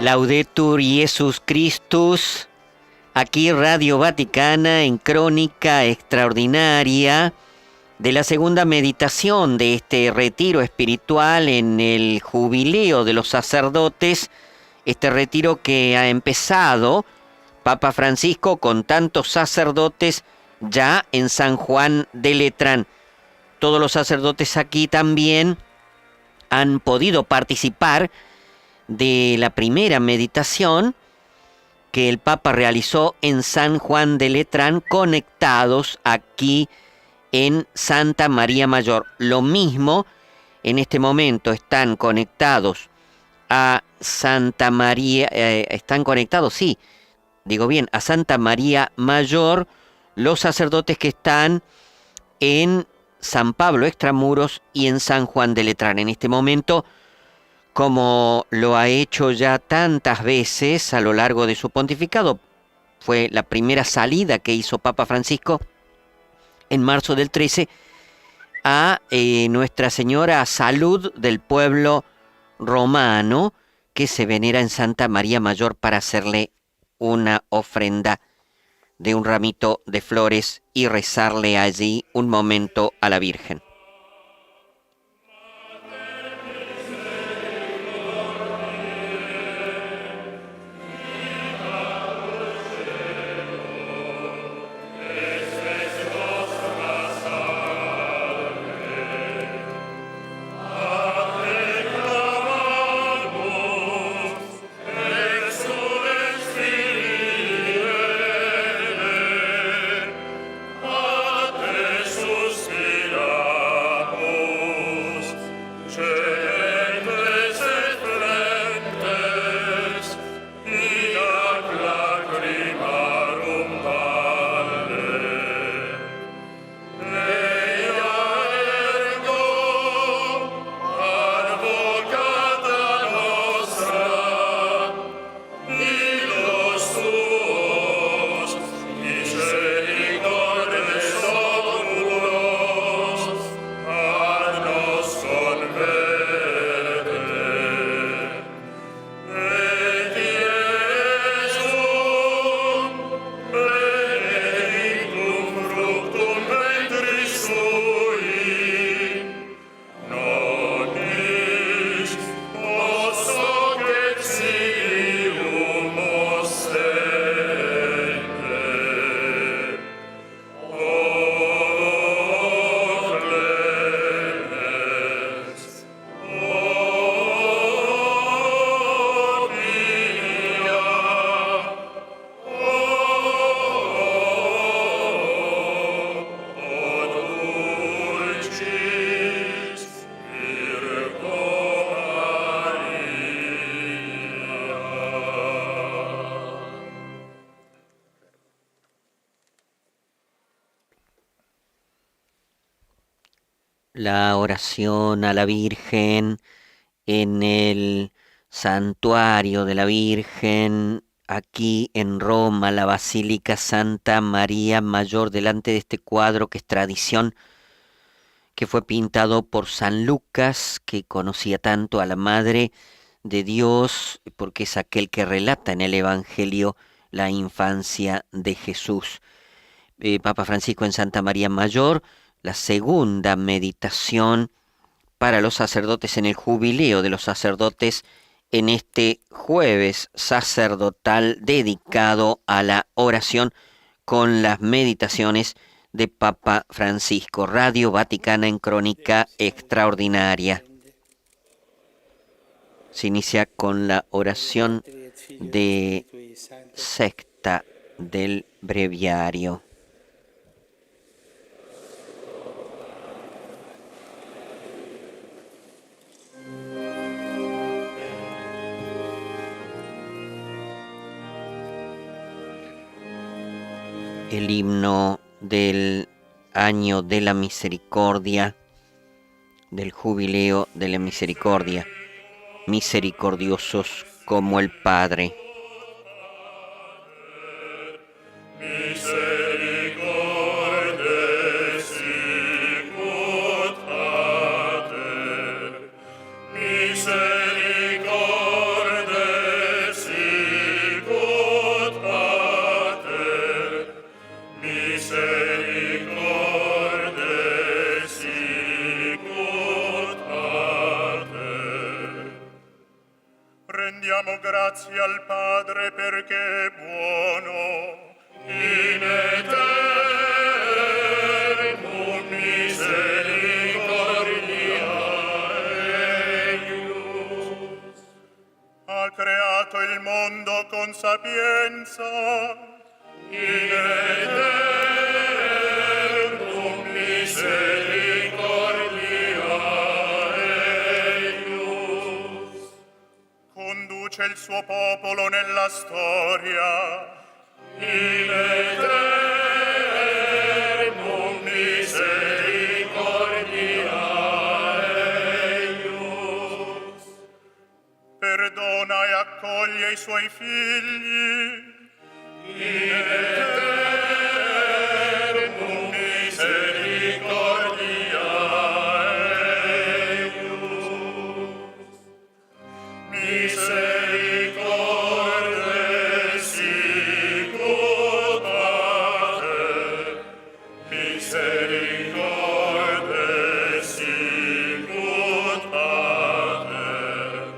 Laudetur Jesus Christus, aquí Radio Vaticana en crónica extraordinaria de la segunda meditación de este retiro espiritual en el jubileo de los sacerdotes, este retiro que ha empezado Papa Francisco con tantos sacerdotes ya en San Juan de Letrán. Todos los sacerdotes aquí también han podido participar de la primera meditación que el Papa realizó en San Juan de Letrán, conectados aquí en Santa María Mayor. Lo mismo, en este momento están conectados a Santa María, están conectados, sí, digo bien, a Santa María Mayor, los sacerdotes que están en San Pablo Extramuros y en San Juan de Letrán. En este momento, como lo ha hecho ya tantas veces a lo largo de su pontificado, fue la primera salida que hizo Papa Francisco en marzo del 13 a Nuestra Señora Salud del pueblo romano, que se venera en Santa María Mayor, para hacerle una ofrenda de un ramito de flores y rezarle allí un momento a la Virgen. La oración a la Virgen en el santuario de la Virgen, aquí en Roma, la Basílica Santa María Mayor, delante de este cuadro que es tradición, que fue pintado por San Lucas, que conocía tanto a la Madre de Dios, porque es aquel que relata en el Evangelio la infancia de Jesús. Papa Francisco en Santa María Mayor, la segunda meditación para los sacerdotes en el jubileo de los sacerdotes en este jueves sacerdotal dedicado a la oración con las meditaciones de Papa Francisco. Radio Vaticana en crónica extraordinaria. Se inicia con la oración de sexta del breviario. El himno del año de la misericordia, del jubileo de la misericordia. Misericordiosos como el Padre. Misericordes Diamo grazie al Padre perché è buono, in eternum misericordia eius. Ha creato il mondo con sapienza, in eternum misericordia eius. Conduce il suo popolo nella storia, in eternum misericordia eius. Perdona e accoglie i suoi figli, in eternum misericordia eius. Misericordia sicut pater, misericordia sicut pater,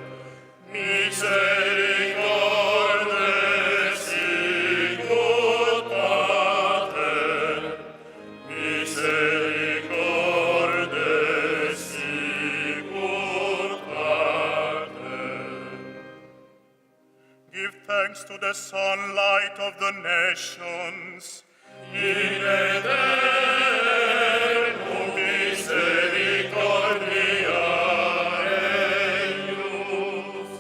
misericordia sicut pater, misericordia sicut pater. Give thanks to the sunlight of the nations, in eternum misericordia eius.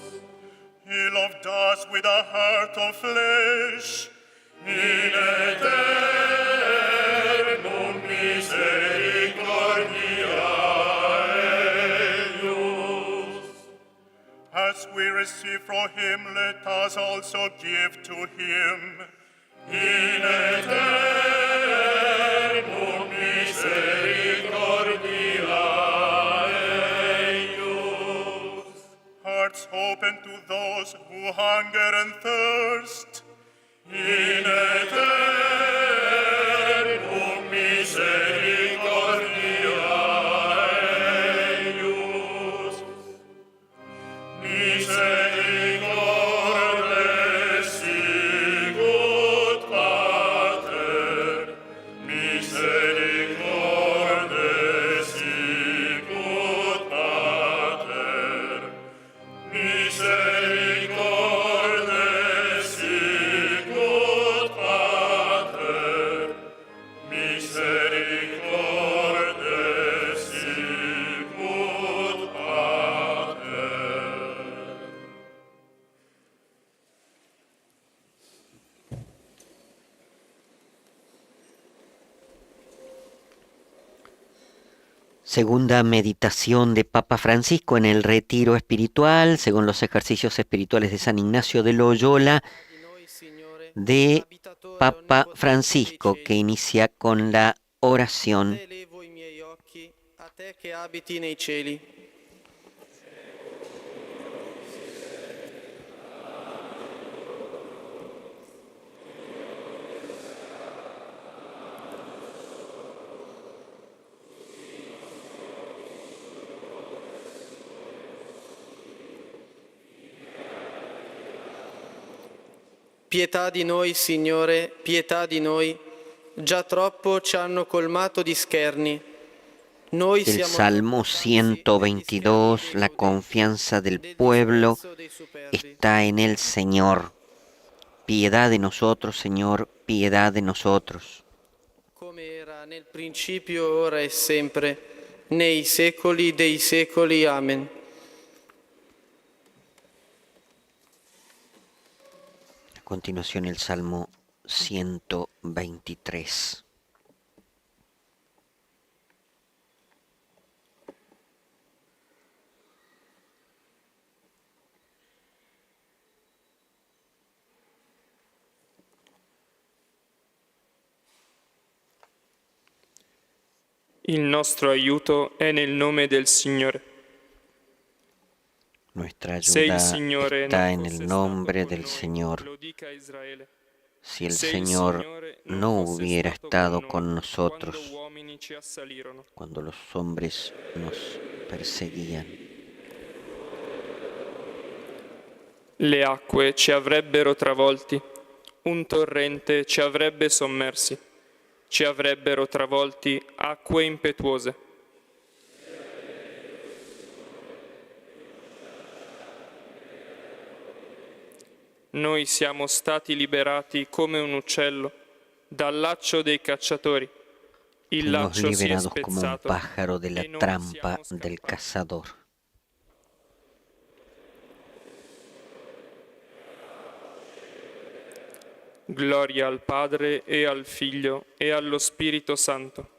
He loved us with a heart of flesh, in eternum misericordia eius. As we receive from him, let us also give to him, in eternum misericordia eius. Hearts open to those who hunger and thirst, in eternum misericordia eius. Misericordia sicut pater, misericordia sicut pater, misericordia sicut pater, misericordia sicut pater. Segunda meditación de Papa Francisco en el retiro espiritual, según los ejercicios espirituales de San Ignacio de Loyola, de Papa Francisco, que inicia con la oración. Elevo i miei occhi a te che abiti nei cieli. Pietà di noi, Signore, pietà di noi. Già troppo ci hanno colmato di scherni. Noi El siamo Salmo stanchi degli 122, scherni la inutili, confianza del del pueblo disprezzo dei superbi. está en el Señor. Piedad de nosotros, Señor, piedad de nosotros. Come era nel principio, ora e sempre, nei secoli dei secoli. Amen. A continuación el Salmo 123. Il nostro aiuto è nel nome del Signore. Nuestra Se il ayuda Signore está non en fosse el stato nombre con del noi, Señor. lo dica Israele. Si el Se il Señor Signore non no fosse hubiera stato estado con con noi, nosotros quando uomini ci assalirono. cuando los hombres nos perseguían, Le acque ci avrebbero travolti, un torrente ci avrebbe sommersi, ci avrebbero travolti acque impetuose. Noi siamo stati liberati come un uccello dal laccio dei cacciatori. Il Fuimos laccio si è liberados como un spezzato pájaro de la e noi trampa siamo del scappati. cazador. Gloria al Padre e al Figlio e allo Spirito Santo.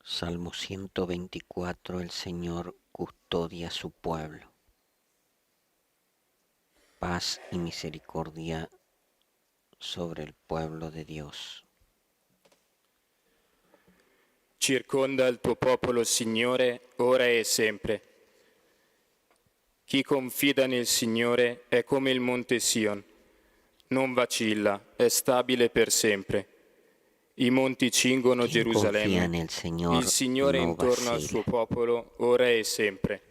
Salmo 124, el Señor custodia a su pueblo. Paz y misericordia sobre il pueblo de Dios. Circonda il tuo popolo, Signore, ora e sempre. Chi confida nel Signore è come il monte Sion. Non vacilla, è stabile per sempre. I monti cingono Quien confía Gerusalemme. en el Señor Il Signore no intorno al vacila. suo popolo, ora e sempre.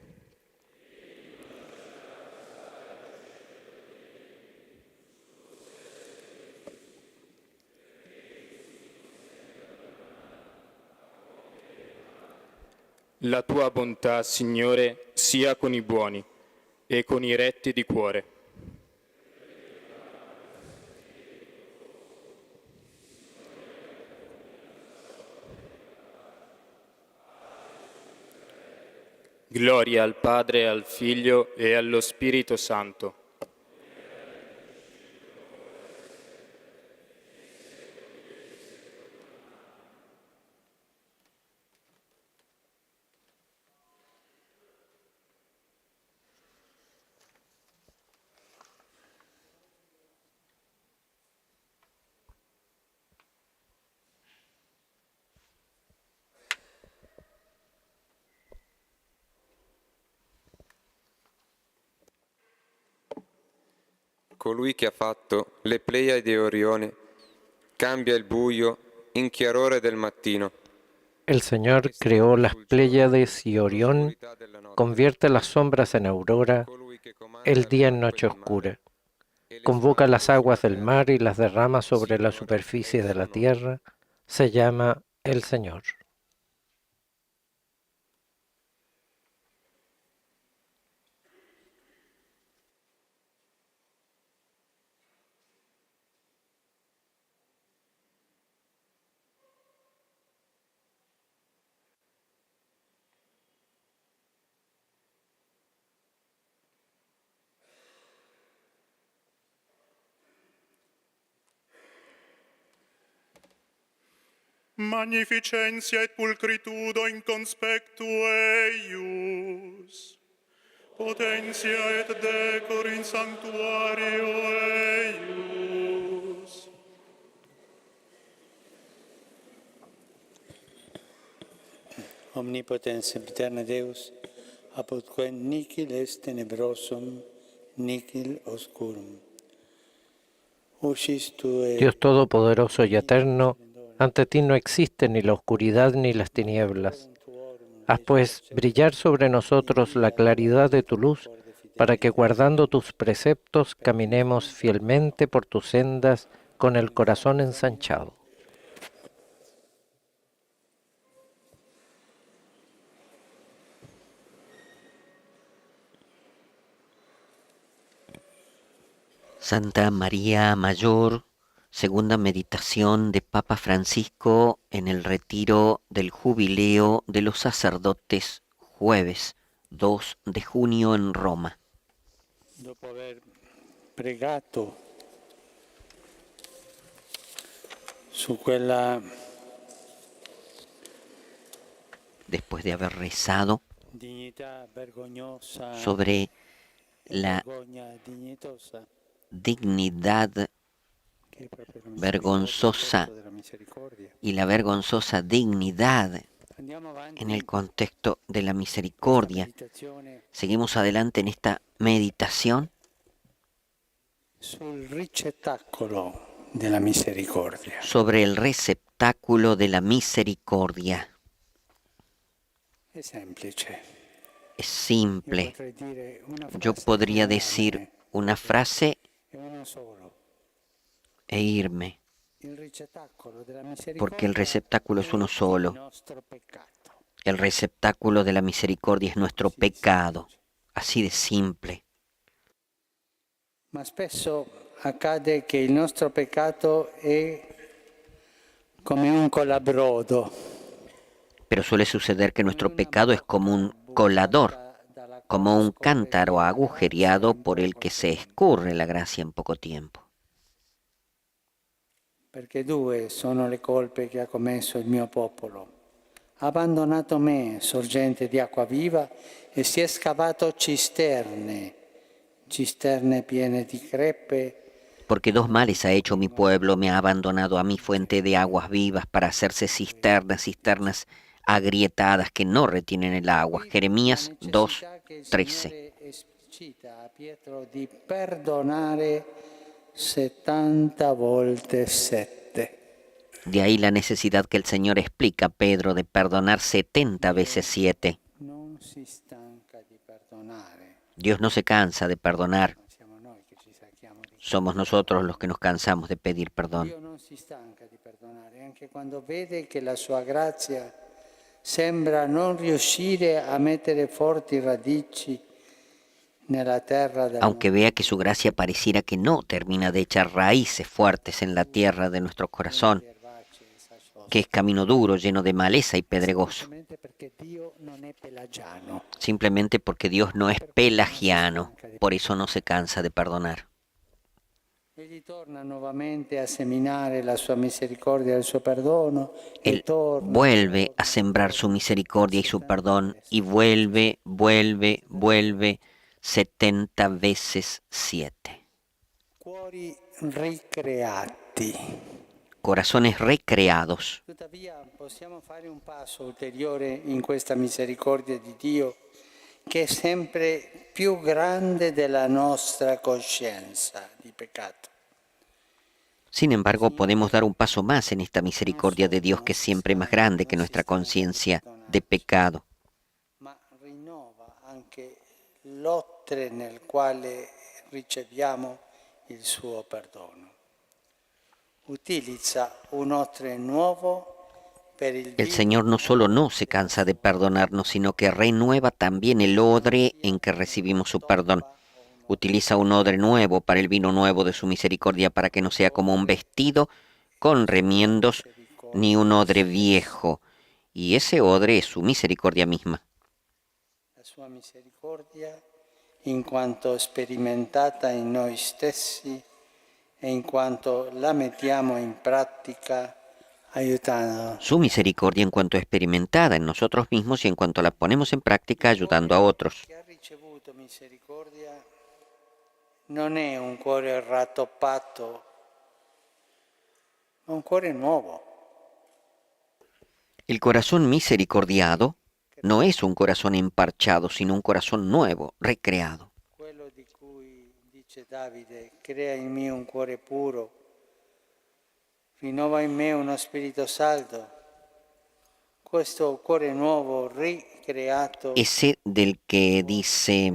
La tua bontà, Signore, sia con i buoni e con i retti di cuore. Gloria al Padre, al Figlio e allo Spirito Santo. Colui che ha fatto le Pleiadi e Orione cambia il buio in chiarore del mattino. El Señor creó las Pléyades y Orión, convierte las sombras en aurora, el día en noche oscura. Convoca las aguas del mar y las derrama sobre la superficie de la tierra. Se llama el Señor. Magnificentia et pulcritudo in conspectu eius. Potentia et decor in sanctuario eius. Omnipotens sempiterna Deus, apudque nihil est tenebrosum, nihil oscurum. Uscis tu et Dios Todopoderoso y Eterno, ante ti no existe ni la oscuridad ni las tinieblas. Haz pues brillar sobre nosotros la claridad de tu luz, para que guardando tus preceptos caminemos fielmente por tus sendas con el corazón ensanchado. Santa María Mayor, segunda meditación de Papa Francisco en el retiro del jubileo de los sacerdotes, jueves 2 de junio en Roma. dopo aver pregato su quella Después de haber rezado dignità vergognosa, sobre la vergogna dignitosa dignidad che è proprio la vergonzosa misericordia, della misericordia. y la vergonzosa dignidad Andiamo avanti en el contexto de la con la misericordia. meditazione Seguimos adelante en esta meditación sul ricettacolo della misericordia. sobre el receptáculo de la misericordia. È semplice. Es simple. Potrei dire una Yo frase podría enorme, decir una frase e uno solo. e irme, Il ricettacolo della misericordia porque el receptáculo es uno è il solo. nostro peccato. El receptáculo de la misericordia es nuestro pecado. Así de simple. Ma spesso accade che il nostro peccato è come un colabrodo. Pero suele suceder que nuestro pecado es como un colador, como un cántaro agujereado por el que se escurre la gracia en poco tiempo. Perché due sono le colpe che ha commesso il mio popolo. Ha abbandonato me, sorgente di acqua viva, e si è scavato cisterne piene di crepe. Porque dos males ha hecho mi pueblo, me ha abandonado a mi fuente de aguas vivas para hacerse cisternas agrietadas que no retienen el agua. Jeremías La 2, necessità che il 13. Signore esplicita a Pietro di perdonare 70 volte 7. De ahí la necesidad que el Señor explica a Pedro de perdonar 70 veces 7. Non si stanca di perdonare. Dios no se cansa de perdonar. Siamo noi che ci stanchiamo di Somos nosotros los que nos cansamos de pedir perdón. Dio non si stanca di perdonare, anche quando vede che la sua grazia sembra non riuscire a mettere forti radici nella terra del Aunque vea que su gracia pareciera que no termina de echar raíces fuertes en la tierra de nuestro corazón, que es camino duro, lleno de maleza y pedregoso, semplicemente perché Dio non è pelagiano. simplemente porque Dios no es pelagiano, por eso no se cansa de perdonar. Egli torna nuovamente a seminare la sua misericordia e il suo perdono e Él torna vuelve a sembrar su misericordia y su perdón y vuelve 70 veces 7. cuori ricreati. Corazones recreados. Tuttavia possiamo fare un passo ulteriore in questa misericordia di Dio che è sempre più grande della nostra coscienza di peccato. Sin embargo, podemos dar un paso más en esta misericordia de Dios que es siempre más grande que nuestra conciencia de pecado. Ma rinnova anche l'ottre nel quale riceviamo il suo perdono. Utilizza un ottre nuovo per il El Señor no solo no se cansa de perdonarnos, sino que renueva también el odre en que recibimos su perdón. Utiliza un odre nuevo para el vino nuevo de su misericordia, para que no sea como un vestido con remiendos, ni un odre viejo. Y ese odre es su misericordia misma. la sua misericordia in quanto sperimentata in noi stessi e in quanto la mettiamo in pratica aiutando. Su misericordia en cuanto experimentada en nosotros mismos y en cuanto la ponemos en práctica ayudando a otros. Chi ha ricevuto misericordia non è un cuore rattoppato, ma un cuore nuovo. El corazón misericordiado no es un corazón emparchado, sino un corazón nuevo, recreado. Quello di cui dice Davide, crea in me un cuore puro, rinnova in me uno spirito saldo. Questo cuore nuovo, ricreato, Ese del que dice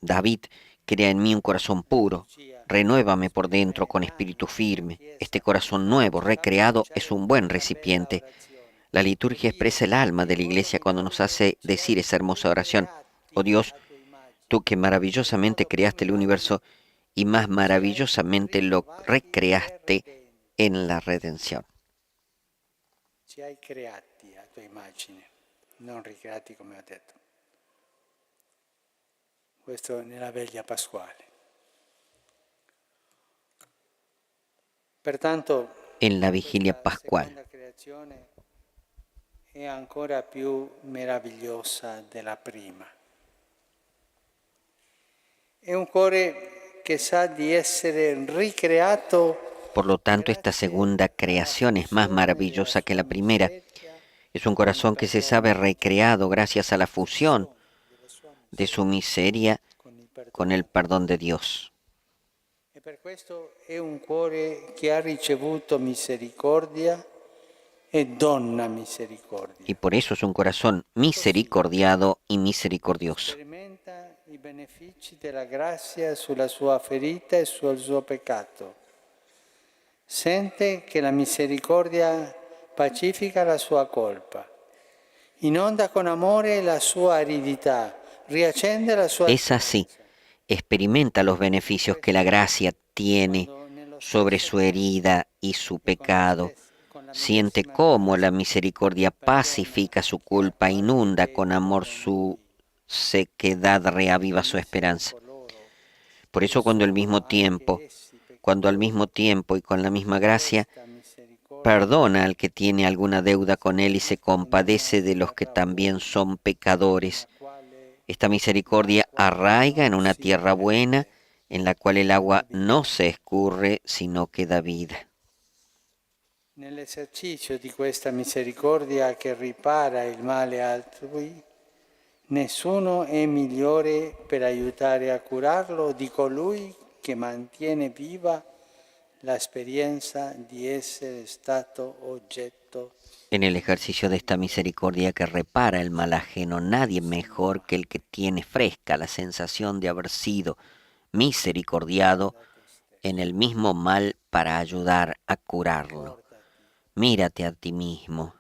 David, crea en mí un corazón puro, renuévame por dentro con espíritu firme. Este corazón nuevo, recreado, es un buen recipiente. La liturgia expresa el alma de la iglesia cuando nos hace decir esa hermosa oración. Oh Dios, tú que maravillosamente creaste el universo y más maravillosamente lo recreaste en la redención. ci hai creati a tua immagine, non ricreati come ho detto. Questo nella veglia pasquale. Pertanto, En la vigilia questa pascual. seconda creazione è ancora più meravigliosa della prima. È un cuore che sa di essere ricreato. Por lo tanto, esta segunda creación es más maravillosa que la primera. Es un corazón que se sabe recreado gracias a la fusión de su miseria con el perdón de Dios. E per questo è un cuore che ha ricevuto misericordia e dona misericordia. Y por eso es un corazón misericordiado y misericordioso. Sperimenta i benefici della grazia sulla sua ferita e sul suo peccato. Sente che la misericordia pacifica la sua colpa. Inonda con amore la sua aridità, riaccende la sua Es así. Experimenta los beneficios que la gracia tiene sobre su herida y su pecado. Siente cómo la misericordia pacifica su culpa, inunda con amor su sequedad, reaviva su esperanza. Por eso cuando al mismo tiempo y con la misma gracia, perdona al que tiene alguna deuda con él y se compadece de los que también son pecadores. Esta misericordia arraiga en una tierra buena, en la cual el agua no se escurre, sino que da vida. Nell'esercizio di questa misericordia che ripara il male altrui, nessuno è migliore per aiutare a curarlo di colui che mantiene viva la esperienza di essere stato oggetto. En el ejercicio de esta misericordia que repara el mal ajeno, nadie mejor que el que tiene fresca la sensación de haber sido misericordiado en el mismo mal para ayudar a curarlo. Mírate a ti mismo.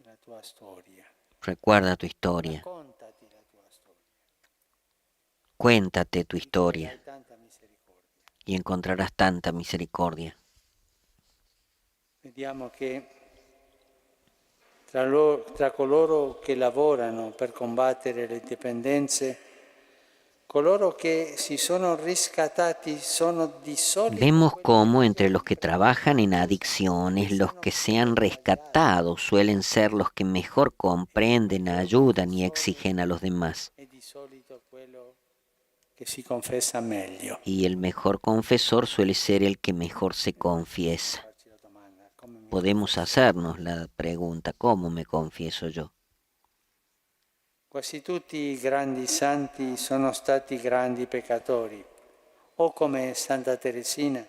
La tua storia. Recuerda tu historia. Raccontati la tua storia. Cuéntate tu historia Hai tanta misericordia. y encontrarás tanta misericordia. Vediamo che tra coloro che lavorano per combattere le dipendenze, coloro che si sono riscattati sono di solito Vemos cómo entre los que trabajan en adicciones, los que se han rescatado suelen ser los que mejor comprenden, ayudan y exigen a los demás. è di solito quello che si confessa meglio. Y el mejor confesor suele ser el que mejor se confiesa. Farci la domanda, come mi- Podemos hacernos la pregunta, ¿cómo me confieso yo? Quasi tutti i grandi santi sono stati grandi peccatori, o come Santa Teresina,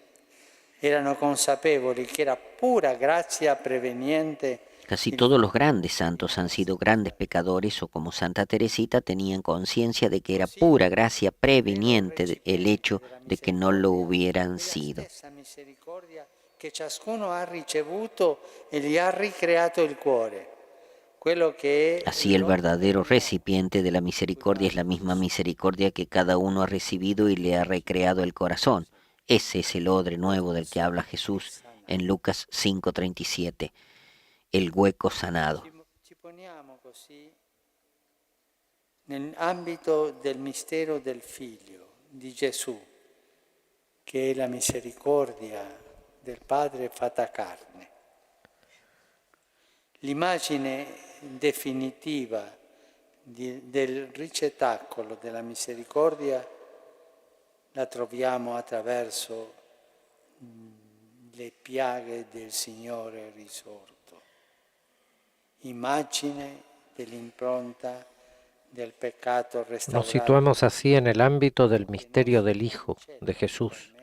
erano consapevoli che era pura grazia preveniente. Casi todos los grandes santos han sido grandes pecadores o como Santa Teresita tenían conciencia de que era pura gracia preveniente el hecho de que no lo hubieran sido. La stessa misericordia che ciascuno ha ricevuto e gli ha ricreato il cuore. Quello che è Así el verdadero recipiente de la misericordia es la misma misericordia que cada uno ha recibido y le ha recreado el corazón. Ese es el odre nuevo del que habla Jesús en Lucas 5:37, el hueco sanado. ci poniamo così nell'ambito del mistero del Figlio di Gesù, che è la misericordia del Padre fatta carne. L'immagine definitiva del ricettacolo della misericordia la troviamo attraverso le piaghe del Signore risorto, immagine dell'impronta del peccato Nos restaurato. situamos así en el ámbito del misterio del Hijo, de Jesús,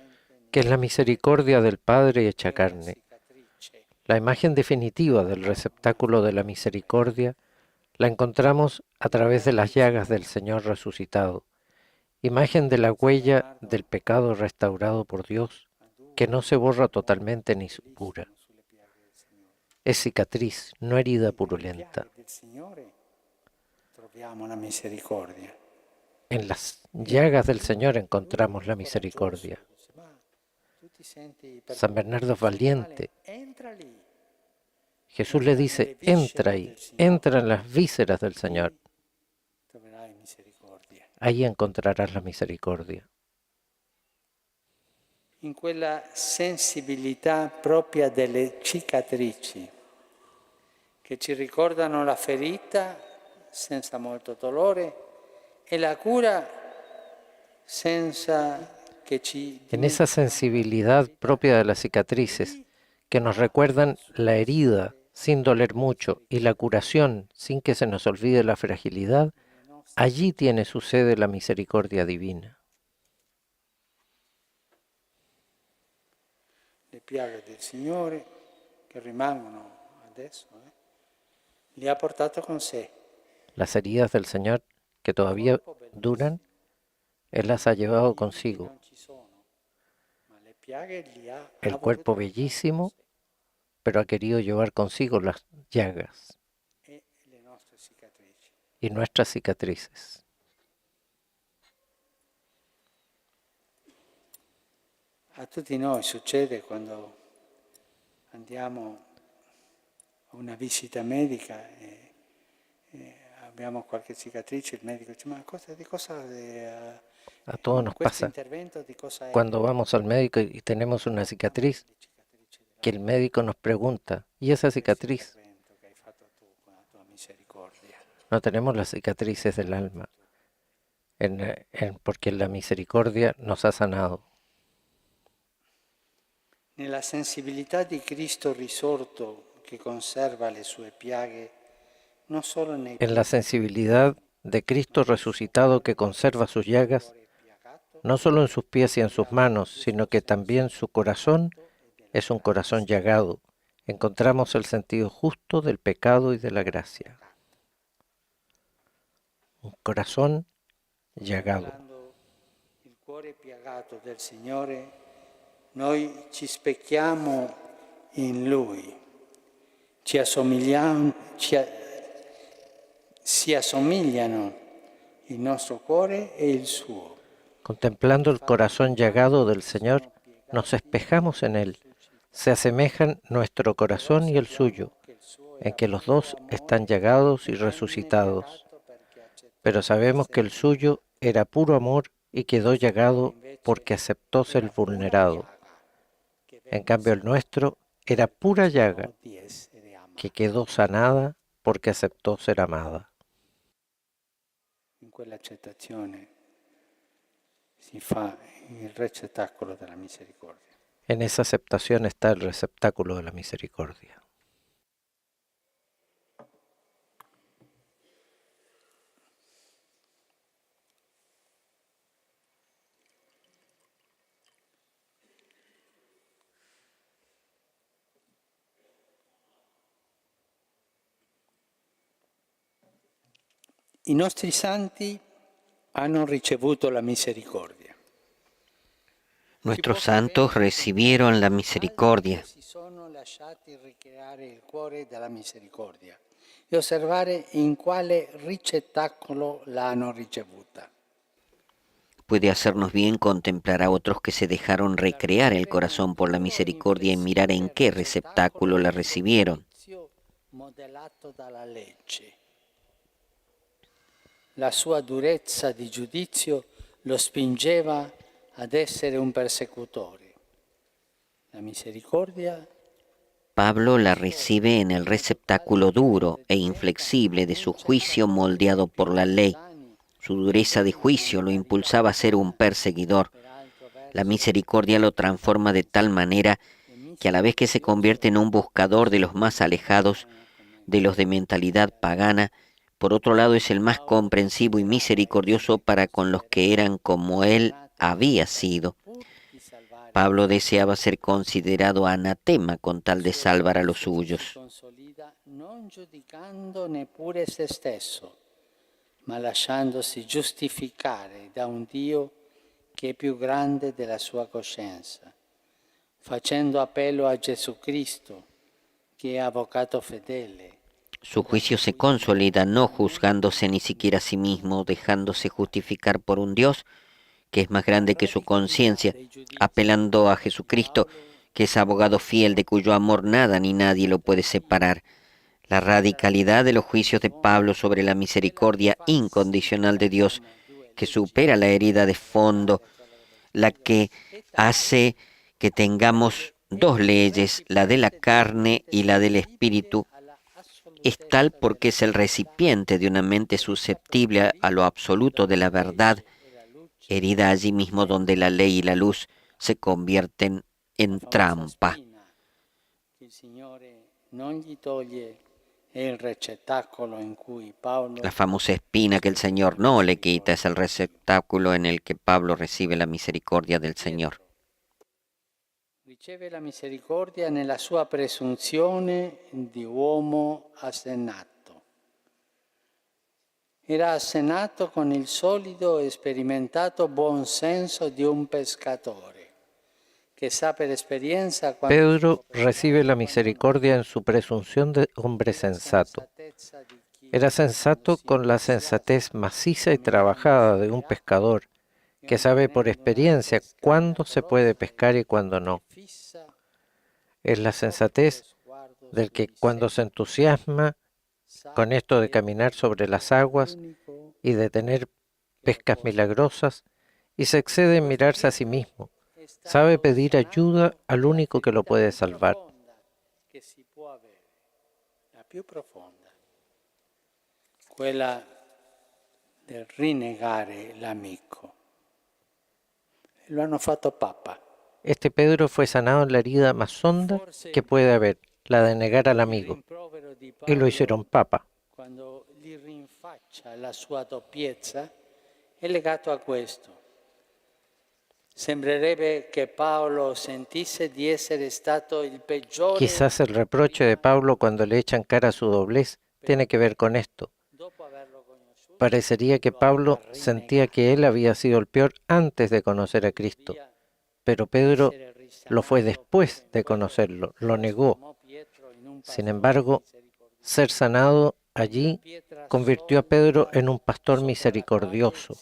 que es la misericordia del Padre hecha carne. La imagen definitiva del receptáculo de la misericordia la encontramos a través de las llagas del Señor resucitado, imagen de la huella del pecado restaurado por Dios, que no se borra totalmente ni supura. Es cicatriz, no herida purulenta. Del Signore troviamo la misericordia. En las llagas del Señor encontramos la misericordia. Ma tu ti senti San Bernardo Valiente, entra lì. Jesús le dice, entra ahí, entra en las vísceras del Señor, Troverai misericordia. ahí encontrarás la misericordia. In quella sensibilità propria delle cicatrici che ci ricordano la ferita senza molto dolore e la cura senza che ci En esa sensibilidad propia de las cicatrices, que nos recuerdan la herida sin doler mucho y la curación sin que se nos olvide la fragilidad, allí tiene su sede la misericordia divina. le piaghe del Signore, che rimangono adesso, le ha portato con sé. Las heridas del Señor que todavía duran, Él las ha llevado consigo. Non ci sono, ma le piaghe li ha El voluto cuerpo portare bellísimo, pero ha querido llevar consigo las llagas e le nostre cicatrici. y nuestras cicatrices. A tutti noi succede quando andiamo a una visita medica e abbiamo qualche cicatrice, il medico dice: ma di cosa A todos nos questo pasa intervento di cosa è? cuando vamos al médico y tenemos una cicatriz, que el médico nos pregunta, ¿y esa cicatriz? Intervento che hai fatto tu con la tua misericordia. No tenemos las cicatrices del alma, porque la misericordia nos ha sanado. Nella sensibilità di Cristo risorto che conserva le sue piaghe, non solo nei En la sensibilidad de Cristo resucitado que conserva sus llagas, no solo en sus pies y en sus manos, sino que también su corazón es un corazón llagado. Encontramos el sentido justo del pecado y de la gracia. Un corazón llagado. Regalando il cuore piagato del Signore, noi ci specchiamo in Lui, si assomigliano il nostro cuore e il suo. Contemplando el corazón llagado del Señor, nos espejamos en Él. Se asemejan nuestro corazón y el suyo, en que los dos están llagados y resucitados. Pero sabemos que el suyo era puro amor y quedó llagado porque aceptó ser vulnerado. En cambio el nuestro era pura llaga que quedó sanada porque aceptó ser amada. In quell'accettazione si fa il receptacolo della misericordia. En esa aceptación está el receptáculo de la misericordia. I nostri santi hanno ricevuto la misericordia. Nuestros santos recibieron la misericordia. Si sono lasciati ricreare il cuore della misericordia e osservare in quale ricettacolo l'hanno ricevuta. Puede hacernos bien contemplar a otros que se dejaron recrear el corazón por la misericordia y mirar en qué receptáculo la recibieron. Modellato dalla legge. La sua durezza di giudizio lo spingeva ad essere un persecutore. La misericordia Pablo la recibe en el receptáculo duro e inflexible de su juicio moldeado por la ley. Su dureza de juicio lo impulsaba a ser un perseguidor. La misericordia lo transforma de tal manera que a la vez que se convierte en un buscador de los más alejados, de los de mentalidad pagana, por otro lado es el más comprensivo y misericordioso para con los que eran como él había sido. Pablo deseaba ser considerado anatema con tal de salvar a los suyos. consolida non giudicando neppure se stesso, ma lasciandosi giustificare da un Dio che è più grande della sua coscienza, facendo appello a Gesù Cristo, che è avvocato fedele. Su juicio se consolida no juzgándose ni siquiera a sí mismo, dejándose justificar por un Dios que es más grande que su conciencia, apelando a Jesucristo, que es abogado fiel de cuyo amor nada ni nadie lo puede separar. La radicalidad de los juicios de Pablo sobre la misericordia incondicional de Dios, que supera la herida de fondo, la que hace que tengamos dos leyes, la de la carne y la del espíritu, es tal porque es el recipiente de una mente susceptible a lo absoluto de la verdad, herida allí mismo donde la ley y la luz se convierten en trampa. Il Signore non gli toglie è il receptacolo in cui Paolo La famosa espina que el Señor no le quita es el receptáculo en el que Pablo recibe la misericordia del Señor. Riceve la misericordia nella sua presunzione di uomo assennato. Era assennato con il solido e sperimentato buon senso di un pescatore, que sabe per experiencia cuando Pedro recibe la misericordia en su presunción de hombre sensato. Era sensato con la sensatez maciza y trabajada de un pescador, que sabe por experiencia cuándo se puede pescar y cuándo no. Es la sensatez del que cuando se entusiasma con esto de caminar sobre las aguas y de tener pescas milagrosas, y se excede en mirarse a sí mismo, sabe pedir ayuda al único que lo puede salvar. La più profonda, quella del rinnegare l'amico. Lo hanno fatto papa. Este Pedro fue sanado en la herida más honda que puede haber, la de negar al amigo, y lo hicieron papa. Quando gli rinfaccia la sua doppiezza, è legato a questo. Sembrerebbe che Paolo sentisse di essere stato il peggiore. Quizás el reproche de Pablo cuando le echan cara a su doblez tiene que ver con esto. Parecería que Pablo sentía que él había sido el peor antes de conocer a Cristo, pero Pedro lo fue después de conocerlo, lo negó. Sin embargo, ser sanado allí convirtió a Pedro en un pastor misericordioso.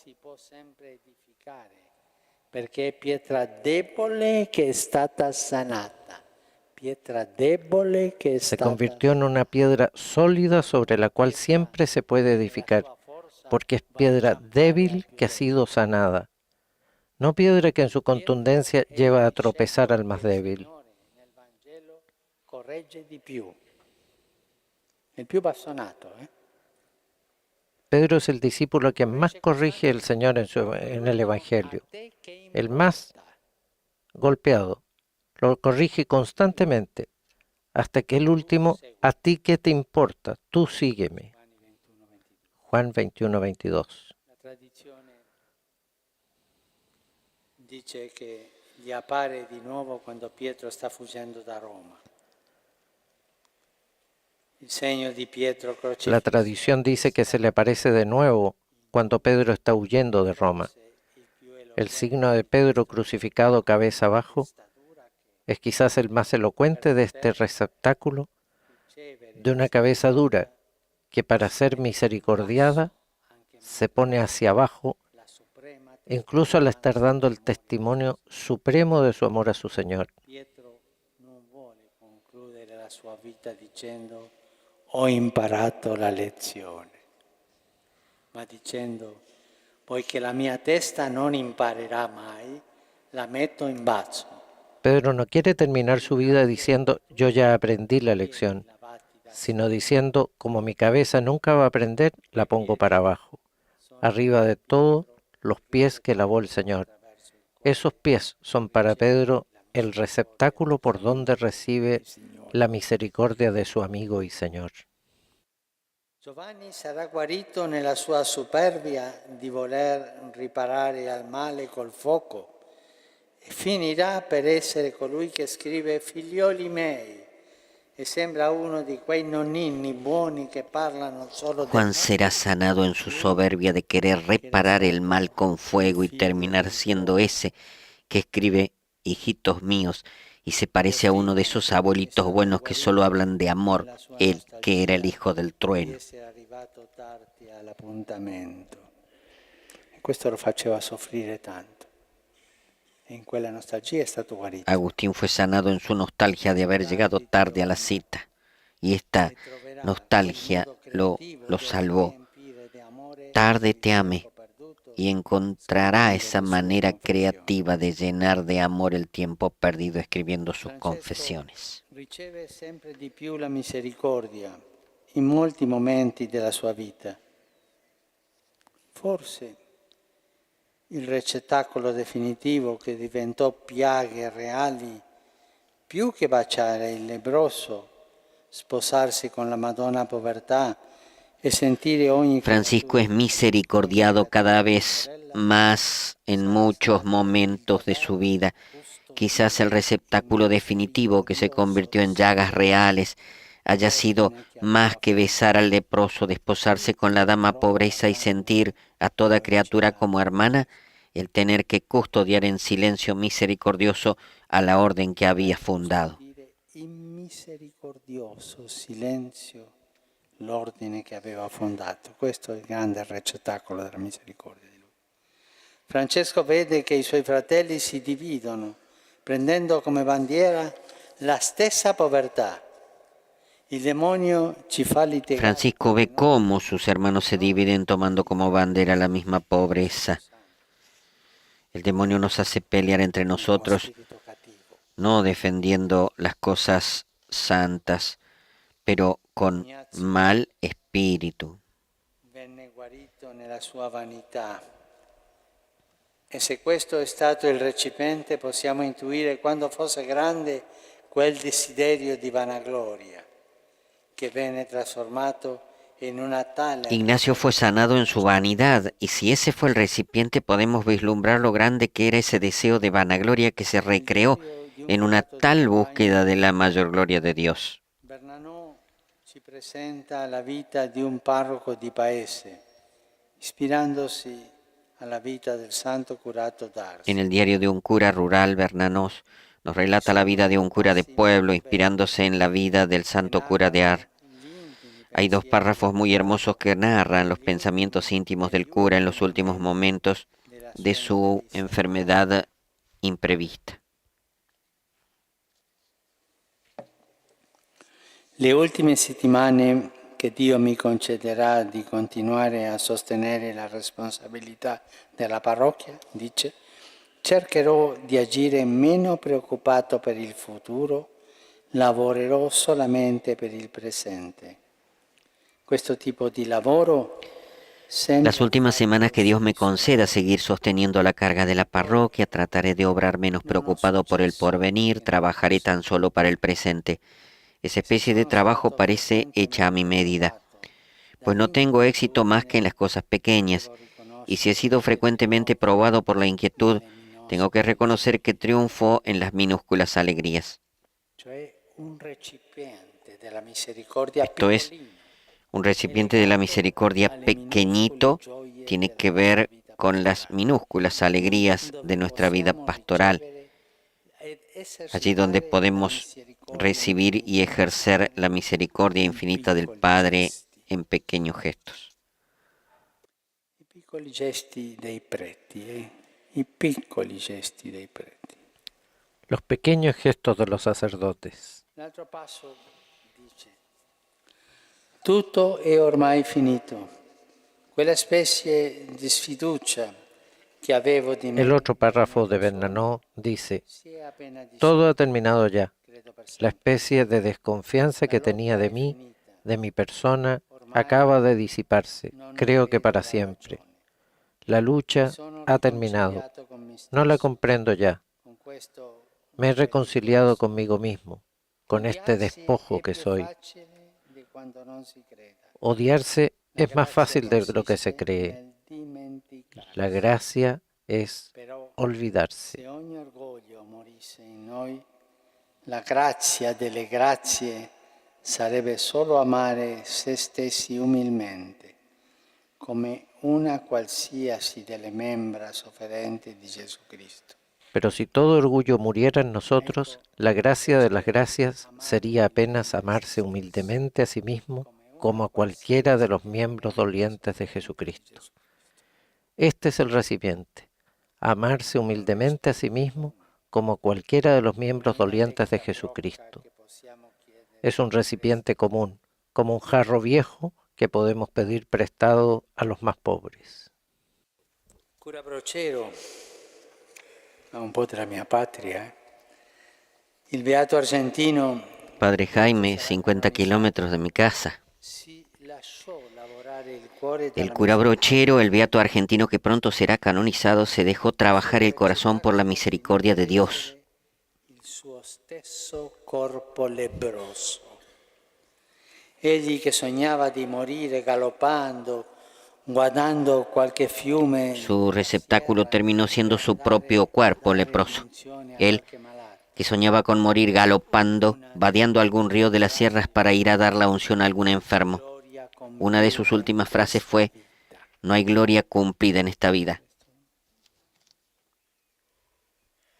Perché è pietra debole che è stata sanata. Pietra debole che è Se stata convirtió en una piedra sólida sobre la cual siempre se puede edificar, porque es piedra débil que ha sido sanada, no piedra que en su contundencia lleva a tropezar al más débil. nel Vangelo corregge di più. Il più bastonato, Pedro es el discípulo que más corrige el Señor en el Evangelio, el más golpeado. Lo corrige constantemente, hasta que el último, ¿a ti qué te importa? Tú sígueme. Juan 21, 22. La tradizione dice che gli appare di nuovo quando Pietro sta fuggendo da Roma. Il segno di Pietro La crocifisso. tradición dice que se le aparece de nuevo cuando Pedro está huyendo de Roma. El signo de Pedro crucificado cabeza abajo es quizás el más elocuente de este receptáculo de una cabeza dura que para ser misericordiada se pone hacia abajo, incluso al estar dando el testimonio supremo de su amor a su Señor. Pietro non vuole concludere la sua vita dicendo ho imparato la lezione, ma dicendo poiché la mia testa non imparerà mai, la metto in bacio. Pedro no quiere terminar su vida diciendo yo ya aprendí la lección, sino diciendo como mi cabeza nunca va a aprender, la pongo para abajo. Arriba de todo, los pies que lavó el Señor. Esos pies son para Pedro el receptáculo por donde recibe la misericordia de su amigo y Señor. Giovanni sarà guarito nella sua superbia di voler riparare al male col fuoco e finirà per essere colui che scrive figlioli miei e sembra uno di quei nonnini buoni che parlano solo del Juan será sanado en su soberbia de querer reparar el mal con fuego y terminar siendo ese que escribe hijitos míos y se parece a uno de esos abuelitos buenos que solo hablan de amor, él que era el hijo del di trueno. essere arrivato tardi all'appuntamento. E questo lo faceva soffrire tanto. E in quella nostalgia è stato guarito. Agustín fue sanado en su nostalgia de haber llegado tarde a la cita y esta nostalgia lo salvó. Tarde te amé y encontrará esa manera creativa de llenar de amor el tiempo perdido escribiendo sus confesiones. Riceve sempre di più la misericordia in molti momenti della sua vita. Forse il recettacolo definitivo che diventò piaghe reali, più che baciare il lebbroso, sposarsi con la Madonna Povertà e sentire ogni Francisco es misericordiado cada vez más en muchos momentos de su vida, quizás el receptáculo definitivo que se convirtió en llagas reales haya sido más que besar al leproso, desposarse con la dama pobreza y sentir a toda criatura como hermana, el tener que custodiar en silencio misericordioso a la orden que había fundado. In misericordioso silenzio l'ordine che aveva fondato. Questo è il grande receptacolo della misericordia di lui. Francesco vede che i suoi fratelli si dividono, prendendo come bandiera la stessa povertà. Il demonio ci fa litigare. Francisco ve cómo sus hermanos se dividen tomando como bandera la misma pobreza. El demonio nos hace pelear entre nosotros, no defendiendo las cosas santas, pero con mal espíritu. Venne guarito nella sua vanità. E se questo è stato il recipiente, possiamo intuire quando fosse grande quel desiderio di vanagloria che venne trasformato in una tale... Ignacio fue sanado en su vanidad, y si ese fue el recipiente, podemos vislumbrar lo grande que era ese deseo de vanagloria que se recreó en una tal búsqueda de la mayor gloria de Dios. Bernanos ci presenta la vita di un parroco di paese, ispirandosi alla vita del santo curato d'Ars. En el diario de un cura rural, Bernanos nos relata la vida de un cura de pueblo, inspirándose en la vida del santo cura de Ars. Hay dos párrafos muy hermosos que narran los pensamientos íntimos del cura en los últimos momentos de su enfermedad imprevista. Le ultime settimane che Dio mi concederà di continuare a sostenere la responsabilità della parrocchia, dice, cercherò di agire meno preoccupato per il futuro, lavorerò solamente per il presente. Questo tipo di lavoro Las últimas semanas que Dios me conceda seguir sosteniendo la carga de la parroquia, trataré de obrar menos preocupado por el porvenir, trabajaré tan solo para el presente. Esa especie de trabajo parece hecha a mi medida, pues no tengo éxito más que en las cosas pequeñas, y si he sido frecuentemente probado por la inquietud, tengo que reconocer que triunfo en las minúsculas alegrías. Esto es, un recipiente de la misericordia pequeñito tiene que ver con las minúsculas alegrías de nuestra vida pastoral, allí donde podemos recibir y ejercer la misericordia infinita del Padre en pequeños gestos. I piccoli gesti dei preti, i piccoli gesti dei preti. Los pequeños gestos de los sacerdotes. L'altro passo dice, tutto è ormai finito. Quella specie di sfiducia que avevo di me. El otro párrafo de Bernanos dice, todo ha terminado ya. La especie de desconfianza que tenía de mí, de mi persona, acaba de disiparse, creo que para siempre. La lucha ha terminado. No la comprendo ya. Me he reconciliado conmigo mismo, con este despojo que soy. Odiarse es más fácil de lo que se cree. La gracia es olvidarse. Se ogni orgoglio morisse in noi, la grazia delle grazie sarebbe solo amare se stessi umilmente, come una qualsiasi delle membra sofferenti di Gesù Cristo. Pero si todo orgullo muriera en nosotros, la gracia de las gracias sería apenas amarse humildemente a sí mismo como a cualquiera de los miembros dolientes de Jesucristo. Este es el recipiente, amarse humildemente a sí mismo como cualquiera de los miembros dolientes de Jesucristo. Es un recipiente común, como un jarro viejo que podemos pedir prestado a los más pobres. Cura Brocero, un po' della mia patria, il beato argentino Padre Jaime, 50 kilómetros de mi casa. El cura Brochero, el beato argentino que pronto será canonizado, se dejó trabajar el corazón por la misericordia de Dios. il suo stesso corpo lebbroso. Egli che sognava di morire galoppando, guardando qualche fiume. Su receptáculo terminó siendo su propio cuerpo leproso. Él, que soñaba con morir galopando, vadeando algún río de las sierras para ir a dar la unción a algún enfermo. Una de sus últimas frases fue: no hay gloria cumplida en esta vida.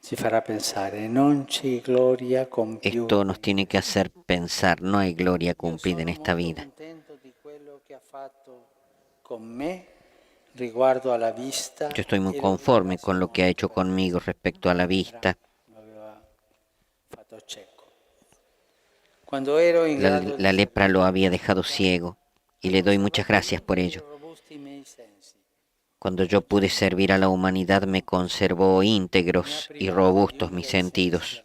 Ci farà pensare, non c'è gloria compiuta. Esto nos tiene que hacer pensar, no hay gloria cumplida en esta vida. Yo estoy muy conforme con lo que ha hecho conmigo respecto a la vista. La lepra lo había dejado ciego y le doy muchas gracias por ello. Cuando yo pude servir a la humanidad me conservó íntegros y robustos mis sentidos.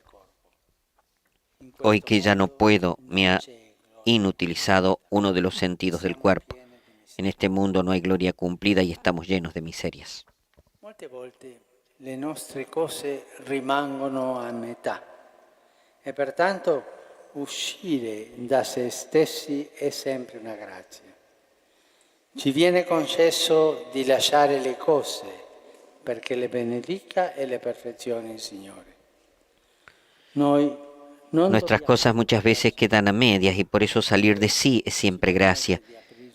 Hoy que ya no puedo, me ha inutilizado uno de los sentidos del cuerpo. En este mundo no hay gloria cumplida y estamos llenos de miserias. Molte volte le nostre cose rimangono a metà e pertanto uscire da se stessi è sempre una grazia. Ci viene concesso di lasciare le cose perché le benedica e le perfezioni il Signore. Nuestras cosas muchas veces quedan a medias y por eso salir de sí es siempre gracia.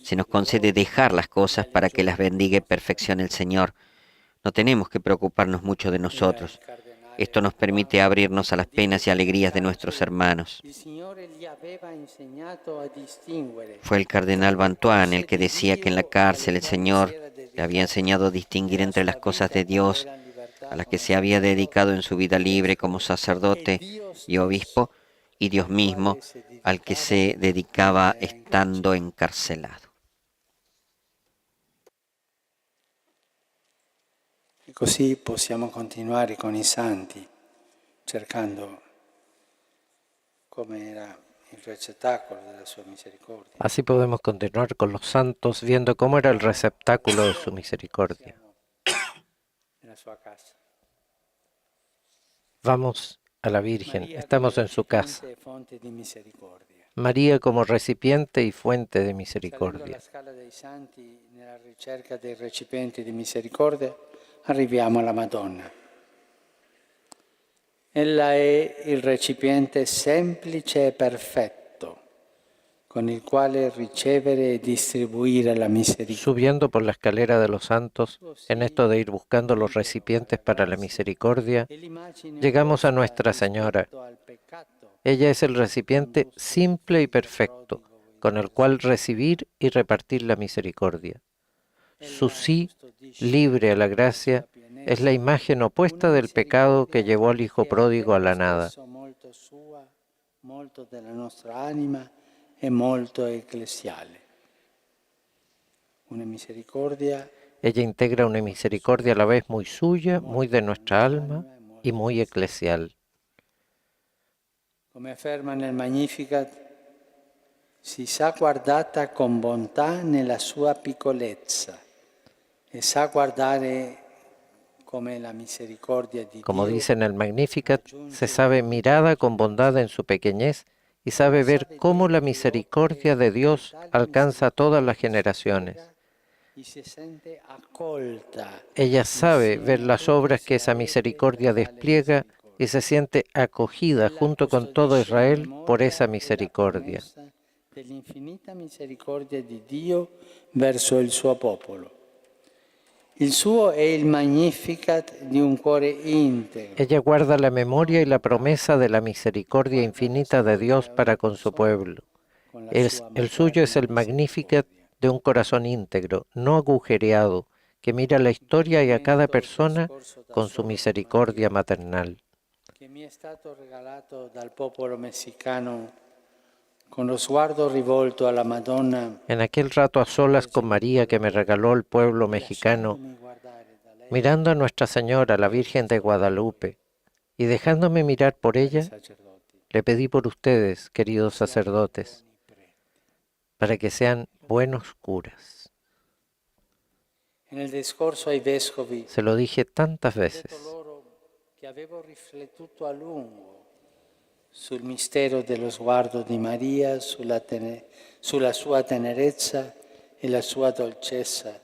Se nos concede dejar las cosas para que las bendiga y perfeccione el Señor. No tenemos que preocuparnos mucho de nosotros. Esto nos permite abrirnos a las penas y alegrías de nuestros hermanos. Fue el cardenal Bantuan el que decía que en la cárcel el Señor le había enseñado a distinguir entre las cosas de Dios, a las que se había dedicado en su vida libre como sacerdote y obispo, y Dios mismo, al que se dedicaba estando encarcelado. E così possiamo continuare con i santi, cercando come era il receptáculo della sua misericordia. Así podemos continuar con los santos, viendo cómo era el receptáculo de su misericordia. Nella sua casa. Vamos a la Virgen, estamos en su casa. Fonte di misericordia. María como recipiente y fuente de Salendo misericordia. la scala dei santi nella ricerca dei recipienti di misericordia, arriviamo alla Madonna. Ella è il recipiente semplice e perfetto con il quale ricevere e distribuire la misericordia. Subiendo por la escalera de los santos, en esto de ir buscando los recipientes para la misericordia, llegamos a Nuestra Señora. Ella es el recipiente simple y perfecto, con el cual recibir y repartir la misericordia. Su sí, libre a la gracia, es la imagen opuesta del pecado que llevó al Hijo pródigo a la nada. Molto sua, molto della nostra anima e molto ecclesiale. Una misericordia Ella integra una misericordia a la vez muy suya, muy de nuestra alma y muy eclesial. come afferma nel Magnificat, si sa guardata con bontà nella sua piccolezza e sa guardare come la misericordia di Como Dio dice en el Magnificat, se sabe mirada con bondad en su pequeñez y sabe ver cómo la misericordia de Dios alcanza a todas las generaciones. y se sente accolta Ella sabe ver las obras que esa misericordia despliega y se siente acogida junto con todo Israel por esa misericordia. dell'infinita misericordia di Dio verso il suo popolo. Il suo è il Magnificat di un cuore integro. Ella guarda la memoria y la promesa de la misericordia infinita de Dios para con su pueblo. El suyo es el Magnificat de un corazón íntegro, no agujereado, que mira la historia y a cada persona con su misericordia maternal. Che mi è stato regalato dal popolo messicano con lo sguardo rivolto alla Madonna, En aquel rato a solas con María que me regaló el pueblo mexicano, mirando a Nuestra Señora, la Virgen de Guadalupe, y dejándome mirar por ella, sacerdoti, le pedí por ustedes, queridos sacerdotes, para que sean buenos curas. e nel discorso ai vescovi Se lo dije tantas ho detto veces. loro che avevo riflettuto a lungo sul mistero dello sguardo di Maria, sulla sua tenerezza e la sua dolcezza,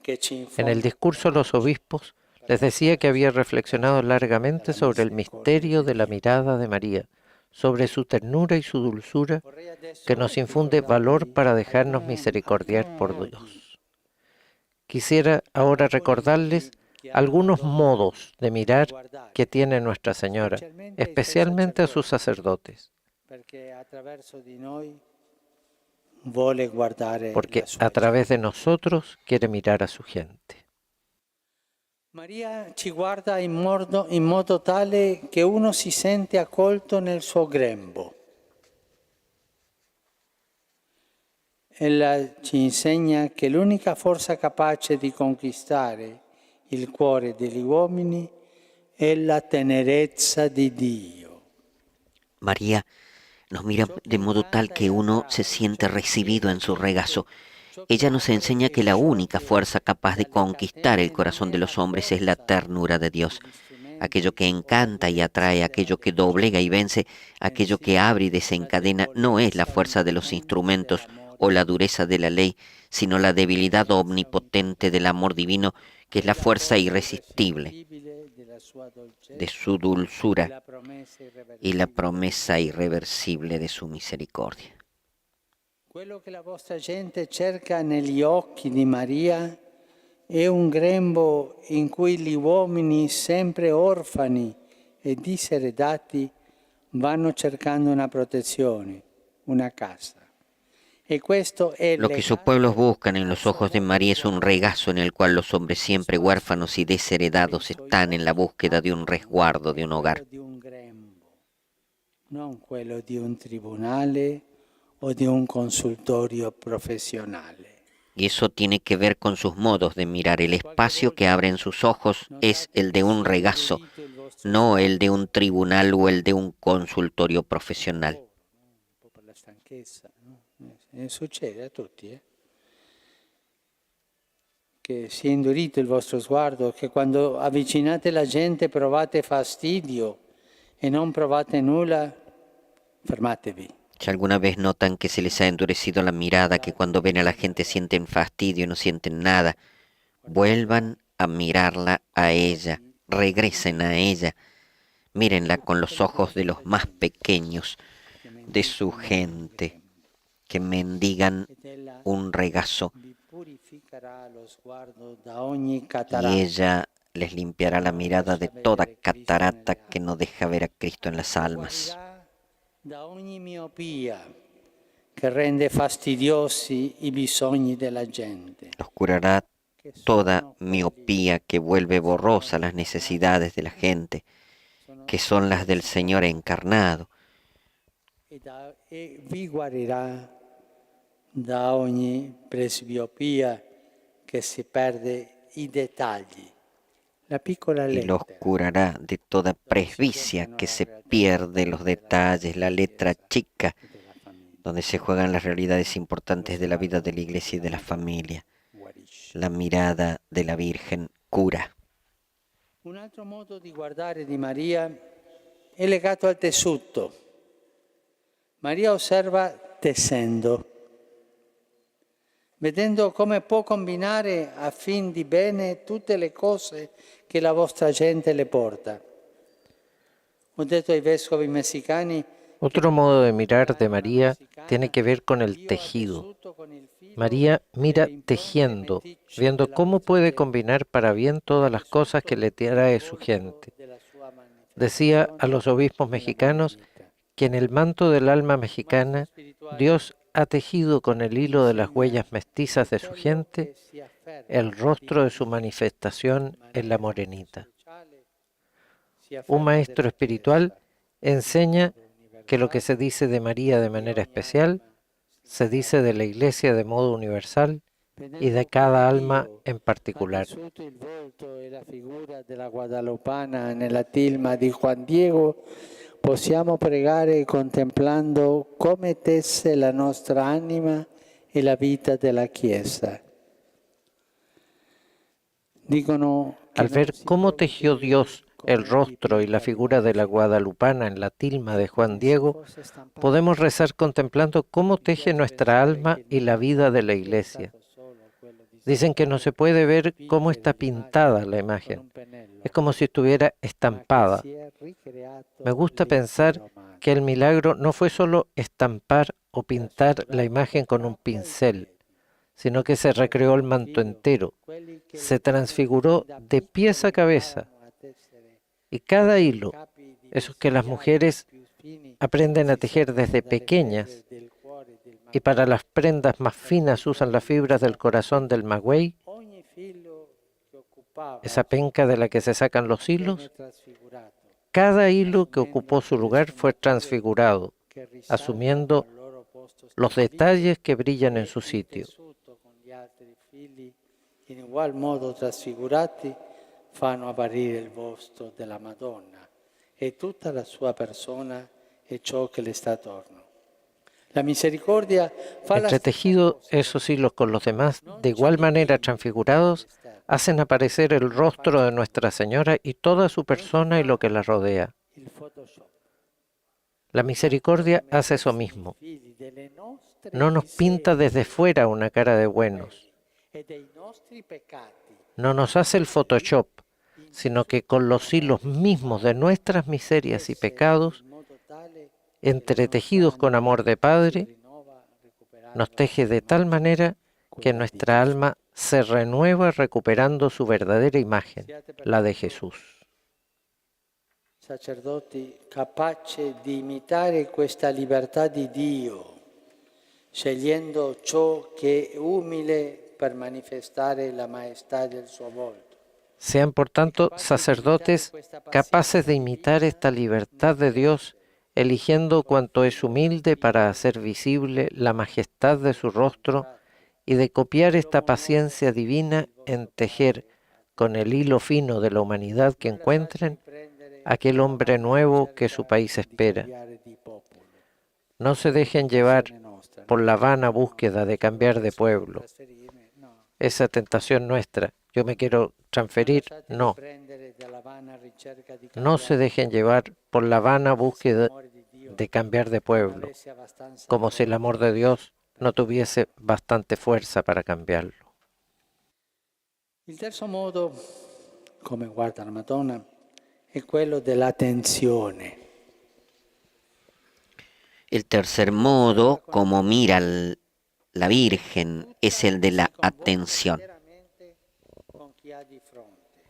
che ci En el infonde discurso a los obispos Les decía que había reflexionado largamente sobre el misterio de la mirada de María, sobre su ternura y su dulzura, que nos infunde valor para dejarnos misericordiar por Dios. Quisiera ahora recordarles algunos modos de mirar que tiene Nuestra Señora, especialmente a sus sacerdotes, porque a través de nosotros quiere mirar a su gente. Maria ci guarda in modo tale che uno si sente accolto nel suo grembo. Ella ci insegna che l'unica forza capace di conquistare il cuore degli uomini è la tenerezza di Dio. María nos mira de modo tal que uno se siente recibido en su regazo. Ella nos enseña que la única fuerza capaz de conquistar el corazón de los hombres es la ternura de Dios, aquello que encanta y atrae, aquello que doblega y vence, aquello que abre y desencadena. No es la fuerza de los instrumentos o la dureza de la ley, sino la debilidad omnipotente del amor divino, que es la fuerza irresistible de su dulzura y la promesa irreversible de su misericordia. Quello che la vostra gente cerca negli occhi di Maria è un grembo in cui gli uomini, sempre orfani e diseredati, vanno cercando una protezione, una casa. Lo que sus pueblos buscan en los ojos de María es un regazo en el cual los hombres siempre huérfanos y desheredados están en la búsqueda de un resguardo, de un hogar. Non quello di un tribunale o de un consultorio profesional. Y eso tiene que ver con sus modos de mirar. El espacio que abren sus ojos es el de un regazo, no el de un tribunal o el de un consultorio profesional. Per la stanchezza, no? Succede a tutti, che sia indurito il vostro sguardo, che quando avvicinate la gente provate fastidio e non provate nulla, fermatevi. Si alguna vez notan que se les ha endurecido la mirada, que cuando ven a la gente sienten fastidio y no sienten nada, vuelvan a mirarla a ella, regresen a ella, mírenla con los ojos de los más pequeños de su gente, que mendigan un regazo, y ella les limpiará la mirada de toda catarata que no deja ver a Cristo en las almas. Da ogni miopia che rende fastidiosi i bisogni della gente. Los curará toda miopía que vuelve borrosa las necesidades de la gente, que son las del Señor encarnado. E vi guarirà da ogni presbiopia che si perde i dettagli. Y los curará de toda presbicia que se pierde los detalles, la letra chica, donde se juegan las realidades importantes de la vida de la Iglesia y de la familia. La mirada de la Virgen cura. Un altro modo di guardare di Maria è legato al tessuto. Maria osserva tessendo, vedendo come può combinare a fin di bene tutte le cose che la vostra gente le porta. Ho detto ai vescovi messicani. Otro modo de mirar de María tiene que ver con el tejido. María mira tejiendo, viendo cómo puede combinar para bien todas las cosas que le trae su gente. Decía a los obispos mexicanos que en el manto del alma mexicana, Dios ha tejido con el hilo de las huellas mestizas de su gente el rostro de su manifestación en la morenita. Un maestro espiritual enseña que lo que se dice de María de manera especial, se dice de la Iglesia de modo universal y de cada alma en particular. Il volto e la figura della Guadalupana nella tilma di Juan Diego, possiamo pregare contemplando come tesse la nostra anima e la vita della Chiesa. Al ver cómo tejió Dios el rostro y la figura de la Guadalupana en la tilma de Juan Diego, podemos rezar contemplando cómo teje nuestra alma y la vida de la Iglesia. Dicen que no se puede ver cómo está pintada la imagen. Es como si estuviera estampada. Me gusta pensar que el milagro no fue solo estampar o pintar la imagen con un pincel, sino que se recreó el manto entero, se transfiguró de pies a cabeza. Y cada hilo, esos que las mujeres aprenden a tejer desde pequeñas, y para las prendas más finas usan las fibras del corazón del maguey, esa penca de la que se sacan los hilos, cada hilo que ocupó su lugar fue transfigurado, asumiendo los detalles que brillan en su sitio. In igual modo trasfigurati fanno apparire il volto della Madonna e tutta la sua persona e ciò che le sta attorno. La misericordia fa la Entretejido esos hilos con los demás, de igual manera transfigurados, hacen aparecer el rostro de Nuestra Señora y toda su persona y lo que la rodea. il Photoshop. La misericordia hace eso mismo. No nos pinta desde fuera una cara de buenos. E dei nostri peccati No nos hace el Photoshop, sino que con los hilos mismos de nuestras miserias y pecados, in modo tale entretejidos con amor de Padre, nos teje de tal manera que nuestra alma se renueva recuperando su verdadera imagen, la de Jesús. sacerdoti capaci di imitare questa libertà di Dio, scegliendo ciò che è umile per manifestare la maestà del suo volto. Sean por tanto sacerdotes capaces de imitar esta libertad de Dios, eligiendo cuanto es humilde para hacer visible la majestad de su rostro y de copiar esta paciencia divina en tejer con el hilo fino de la humanidad que encuentren aquel hombre nuevo que su país espera. No se dejen llevar por la vana búsqueda de cambiar de pueblo. Esa tentación nuestra, yo me quiero transferir, no. No se dejen llevar por la vana búsqueda de cambiar de pueblo, como si el amor de Dios no tuviese bastante fuerza para cambiarlo. Il terzo modo, come guarda la Madonna, è quello dell'attenzione. El tercer modo, como mira la Virgen, es el de la atención. Con chi ha di fronte,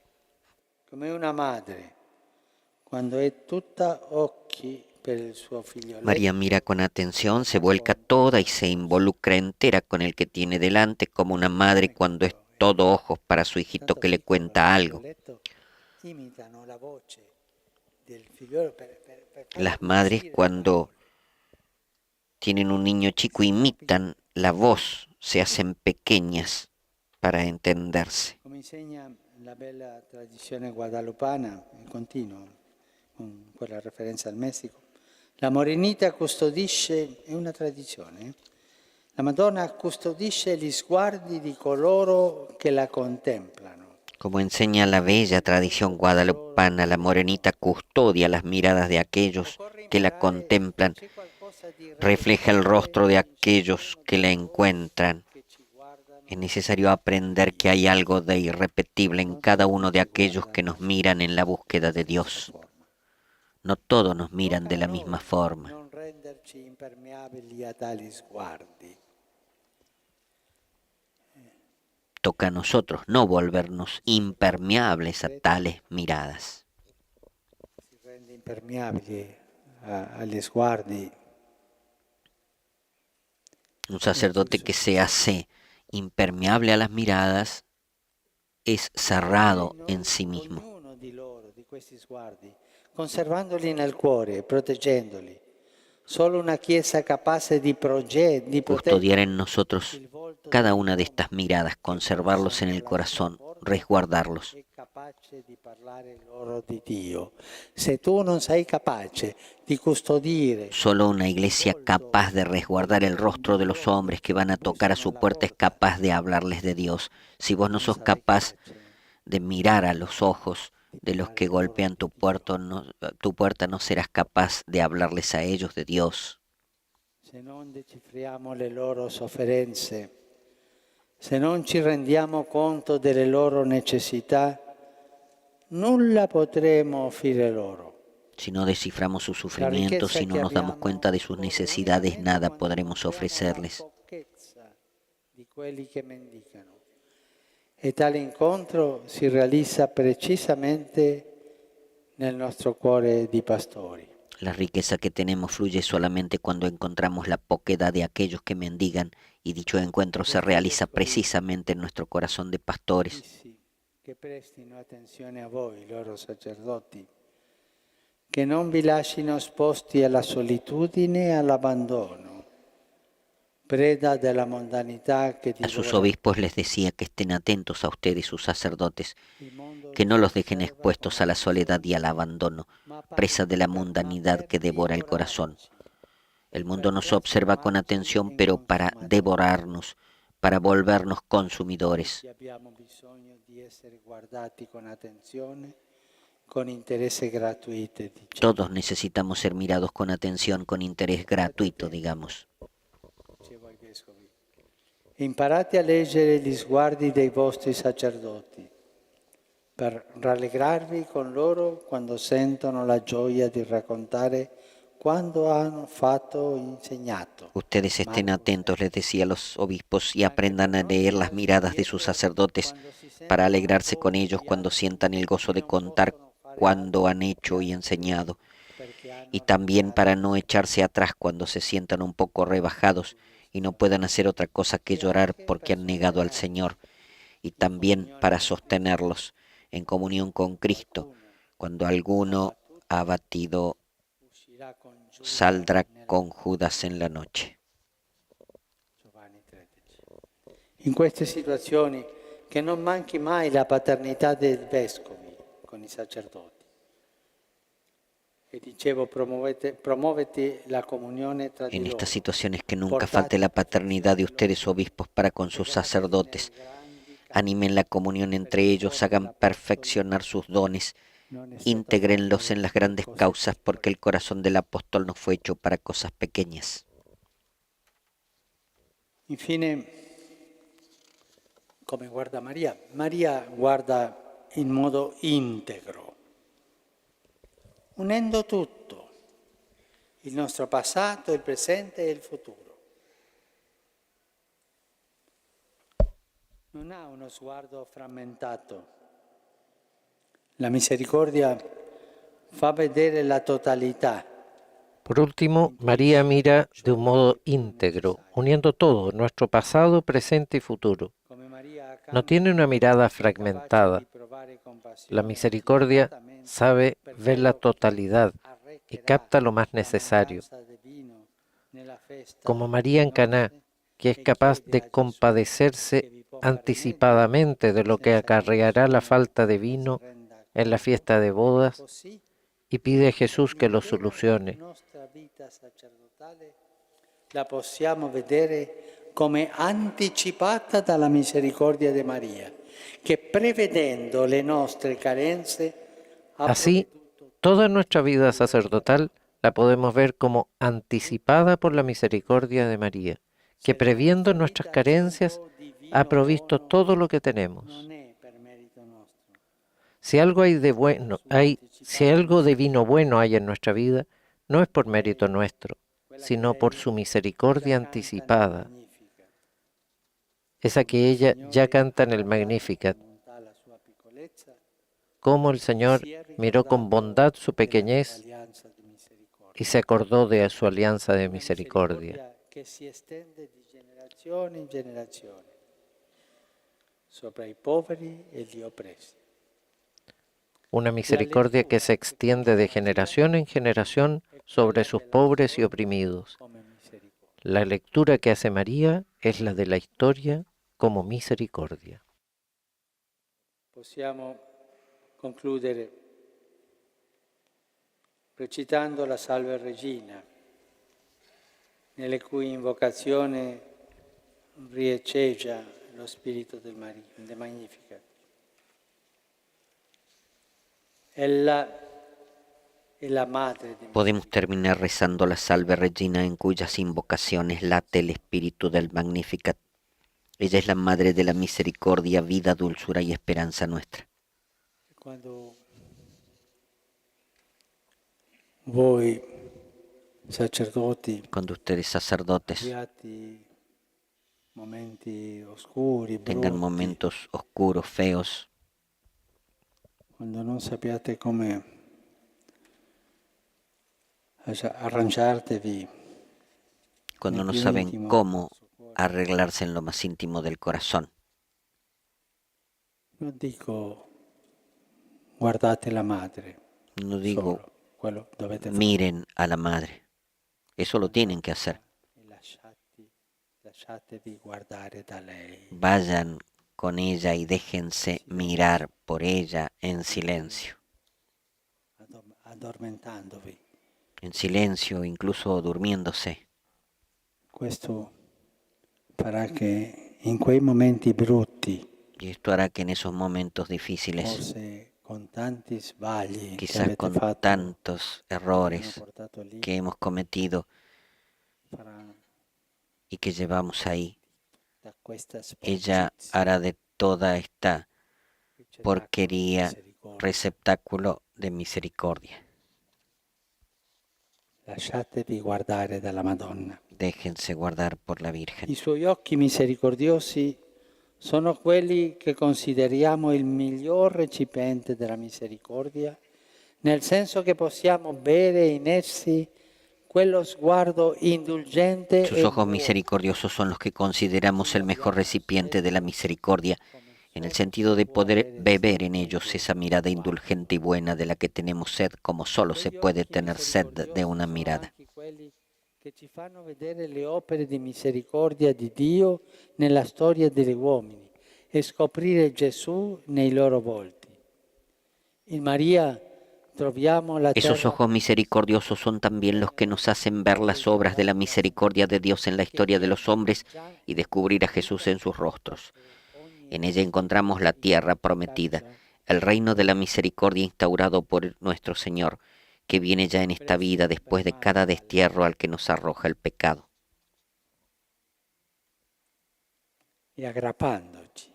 come una madre, quando è tutta occhi per il suo figlioletto. María mira con atención, se vuelca toda y se involucra entera con el que tiene delante, como una madre cuando es todo ojos para su hijito que le cuenta algo. Imitano la voce del figliolo per Las madres cuando tienen un niño chico imitan la voz, se hacen pequeñas para entenderse. Come insegna la bella tradizione guadalupana, in continuo, con quella referenza al Messico, la morenita custodisce, è una tradizione, la Madonna custodisce gli sguardi di coloro che la contemplano. Como enseña la bella tradición guadalupana, la morenita custodia las miradas de aquellos que la contemplan, refleja el rostro de aquellos que la encuentran. Es necesario aprender que hay algo de irrepetible en cada uno de aquellos que nos miran en la búsqueda de Dios. No todos nos miran de la misma forma. Non renderci impermeabili a tali sguardi. Toca a nosotros no volvernos impermeables a tales miradas. Si rende impermeabili agli sguardi. Un sacerdote que se hace impermeable a las miradas es cerrado en sí mismo. Ognuno di loro, di questi sguardi, conservandoli nel cuore, proteggendoli. Solo una Chiesa capace di Custodiar en nosotros cada una de estas miradas, conservarlos en el corazón, resguardarlos. è capace di parlare loro di Dio. Se tu non sei capace di custodire Solo una iglesia capaz de resguardar el rostro de los hombres que van a tocar a su puerta es capaz de hablarles de Dios. Si vos no sos capaz de mirar a los ojos de los que golpean tu puerta, no serás capaz de hablarles a ellos de Dios. se non decifriamo le loro sofferenze, Se non ci rendiamo conto delle loro necessità, nulla potremo offrire loro. Si no desciframos sus sufrimientos, si no nos damos cuenta de sus necesidades, nada podremos ofrecerles. Di quelli che mendicano. E tale incontro si realizza precisamente nel nostro cuore di pastori. La riqueza que tenemos fluye solamente cuando encontramos la poquedad de aquellos que mendigan, y dicho encuentro se realiza precisamente en nuestro corazón de pastores. Che prestino attenzione a voi, loro sacerdoti, che non vi lascino esposti alla solitudine e all'abbandono, preda della mondanità che A sus divora. obispos les decía que estén atentos a ustedes, sus sacerdotes, que no los dejen expuestos a la soledad y al abandono, presa de la mundanidad que devora el corazón. El mundo nos observa con atención, pero para devorarnos, para volvernos consumidores. Abbiamo bisogno di essere guardati con attenzione, con interesse gratuito. Todos necesitamos ser mirados con atención, con interés gratuito, digamos. Imparate a leggere gli sguardi dei vostri sacerdoti, per rallegrarvi con loro quando sentono la gioia di raccontare quando hanno fatto insegnato. Ustedes estén atentos, les decía a los obispos, y aprendan a leer las miradas de sus sacerdotes para alegrarse con ellos cuando sientan el gozo de contar cuando han hecho y enseñado, y también para no echarse atrás cuando se sientan un poco rebajados y no puedan hacer otra cosa que llorar porque han negado al Señor, y también para sostenerlos en comunión con Cristo. Cuando alguno abatido saldrá con Judas en la noche. In queste situazioni che non manchi mai la paternità dei vescovi con i sacerdoti. E dicevo, promuovete la comunione tra di En loro. estas situaciones que nunca falte la paternidad de ustedes obispos para con sus sacerdotes. Animen la comunión entre ellos, hagan perfeccionar sus dones, intégrenlos en las grandes causas, porque el corazón del apóstol no fue hecho para cosas pequeñas. Infine, come guarda Maria? Maria guarda in modo integro, unendo tutto, il nostro passato, il presente e il futuro. Non ha uno sguardo frammentato. La misericordia fa vedere la totalità. Por último, María mira de un modo íntegro, uniendo todo, nuestro pasado, presente y futuro. No tiene una mirada fragmentada. La misericordia sabe ver la totalidad y capta lo más necesario. Como María en Caná, que es capaz de compadecerse anticipadamente de lo que acarreará la falta de vino en la fiesta de bodas, y pide a Jesús que lo solucione. La possiamo vedere come anticipata dalla misericordia di Maria, che prevedendo le nostre carenze Así, toda nuestra vida sacerdotal la podemos ver como anticipada por la misericordia de María, que previendo nuestras carencias ha provisto todo lo que tenemos. Si algo de vino bueno hay en nuestra vida, no es por mérito nuestro, sino por su misericordia anticipada, esa que ella ya canta en el Magnificat. Cómo el Señor miró con bondad su pequeñez y se acordó de su alianza de misericordia. che si estende di generazione in generazione sopra i poveri e gli oppressi. Una misericordia que se extiende de generación en generación sobre sus pobres y oprimidos. La lectura que hace María es la de la historia como misericordia. Possiamo concludere recitando la Salve Regina, nelle cui invocazione riecheggia lo spirito del Magnificat. Ella è la madre di Podemos terminar rezando la Salve Regina, en cuyas invocaciones late el espíritu del Magnificat. Ella es la Madre de la Misericordia, vida, dulzura y esperanza nuestra. Quando voi, sacerdoti, Cuando ustedes, sacerdotes, abbiate momenti oscuri, tengan brutti, momentos oscuros, feos, quando non sappiate come arrangiartevi, cuando no più saben íntimo cómo del suo cuore. arreglarse en lo más íntimo del corazón. Non dico guardate la madre, No digo solo, quello dovete fare. miren a la Madre. Eso lo tienen que hacer. E lasciatevi guardare da lei. Vayan con ella y déjense mirar por ella en silencio. Addormentandovi. En silencio, incluso durmiéndose. Questo farà che in quei momenti brutti, Y esto hará que en esos momentos difíciles, forse con tanti sbagli che quizás avete con fatto, tantos che hanno errores portato lì, que hemos cometido farà y que llevamos ahí, da questa ella sporcizia hará de toda esta ricettacolo di porquería misericordia. receptáculo de misericordia. Lasciatevi guardare dalla Madonna. Déjense guardar por la Virgen. I suoi occhi misericordiosi sono quelli che consideriamo il miglior recipiente della misericordia, nel senso che possiamo bere in essi quello sguardo indulgente Sus e ojos buono, misericordiosos son los que consideramos el mejor recipiente de la misericordia, en el sentido de poder beber en ellos esa mirada indulgente y buena de la que tenemos sed, como solo se puede tener sed de una mirada. anche quelli che ci fanno vedere le opere di misericordia di Dio nella storia degli uomini e scoprire Gesù nei loro volti. In Maria troviamo la Esos terra ojos misericordiosos son también los que nos hacen ver las obras de la misericordia de Dios en la historia de los hombres y descubrir a Jesús en sus rostros. En ella encontramos la tierra prometida, el reino de la misericordia instaurado por nuestro Señor, que viene ya en esta vida después de cada destierro al que nos arroja el pecado. e aggrappandoci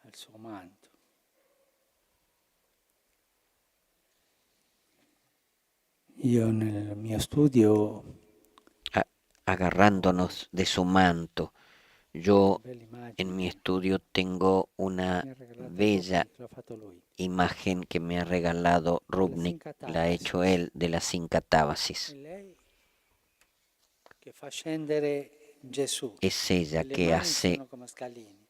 al suo manto. Io nel mio studio Agarrándonos de su manto, yo bella immagine en mi estudio tengo una mi ha regalato bella Rubnik, l'ho fatto lui. imagen que me ha regalado Rubnik, la ha hecho él, de la Sincatábasis. E lei che fa scendere Gesù. Es ella Le que mani hace sono come scalini.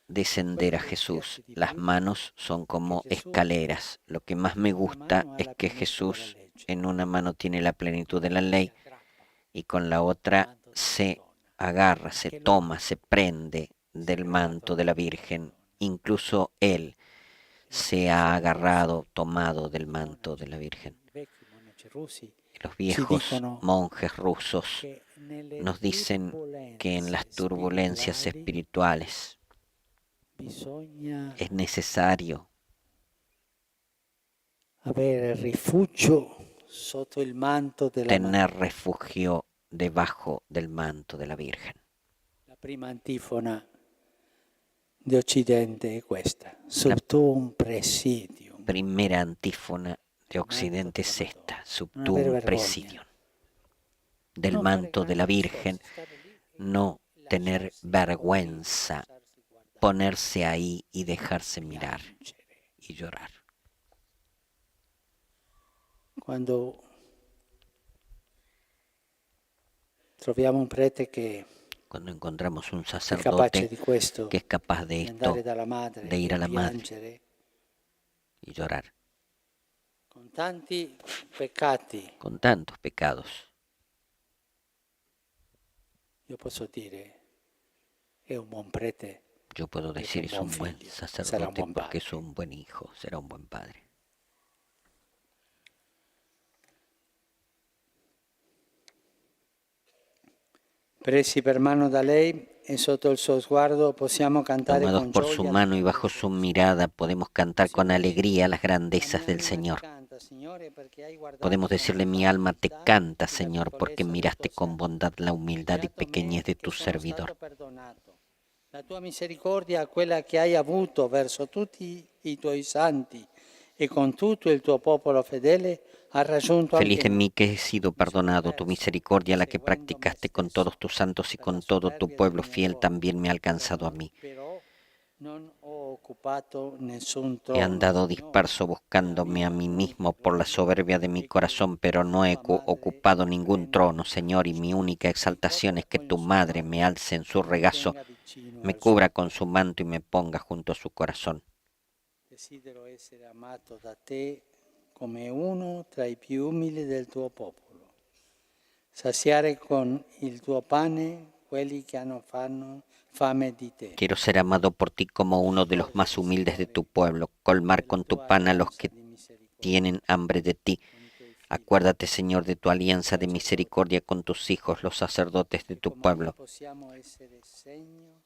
descender a Jesús. Las manos son como escaleras. Lo que más me gusta es que Jesús en una mano tiene la plenitud de la ley y con la otra se agarra, se toma, se prende del manto de la Virgen. Incluso él se ha agarrado, tomado del manto de la Virgen. I vecchi monaci russi Los viejos dicono monjes rusos che nelle nos dicen que en las turbulencias espirituales bisogna es necesario avere rifugio sotto il manto della tener refugio debajo del manto de la Virgen. La prima antifona di Occidente è questa, sotto un presidio. Primera antífona de Occidente es esta, subtum vergogna. presidium. Del No manto fare de la grandi Virgen, sforzi, stare lì e no tener lasciarsi vergüenza, lasciarsi guardare, ponerse ahí y dejarse mirar piangere. y llorar. Quando troviamo un prete che Cuando encontramos un è capace sacerdote di questo, que es capaz de di esto, andare dalla madre de ir e a la madre piangere, y llorar, con tanti peccati, con tantos pecados, io posso dire, è un buon prete. yo puedo decir es un buen figlio, sarà un sacerdote buon porque es padre. un buen hijo, será un buen padre. Presi per mano da lei e sotto il suo sguardo possiamo cantare Tomados con por su gioia. mano y bajo su mirada podemos cantar con alegría las grandezas del Señor. Canta Podemos decirle: mi alma te canta, Señor, porque miraste con bondad la humildad y pequeñez de tu servidor. La tua misericordia, quella che hai avuto verso tutti i tuoi santi e con tutto il tuo popolo fedele, ha raggiunto Feliz anche de me. mí que he sido perdonado. Tu misericordia, la que practicaste con todos tus santos y con todo tu pueblo fiel, también me ha alcanzado a mí. Però non ho occupato nessun He trono, andado Signore. disperso buscándome a mí mismo por la soberbia de mi corazón, pero no he ocupado ningún trono, Señor, y mi única exaltación es que tu madre me alce en su regazo, Tenga vicino me al cubra con su manto y me ponga junto a su corazón. Desidero essere amato da te come uno tra i più umili del tuo popolo. Saziare con il tuo pane quelli che hanno fame di te. Quiero ser amado por ti como uno de los más humildes de tu pueblo, colmar con tu pan a los que tienen hambre de ti. Acuérdate, Señor, de tu alianza de misericordia con tus hijos, los sacerdotes de tu pueblo. Possiamo essere segno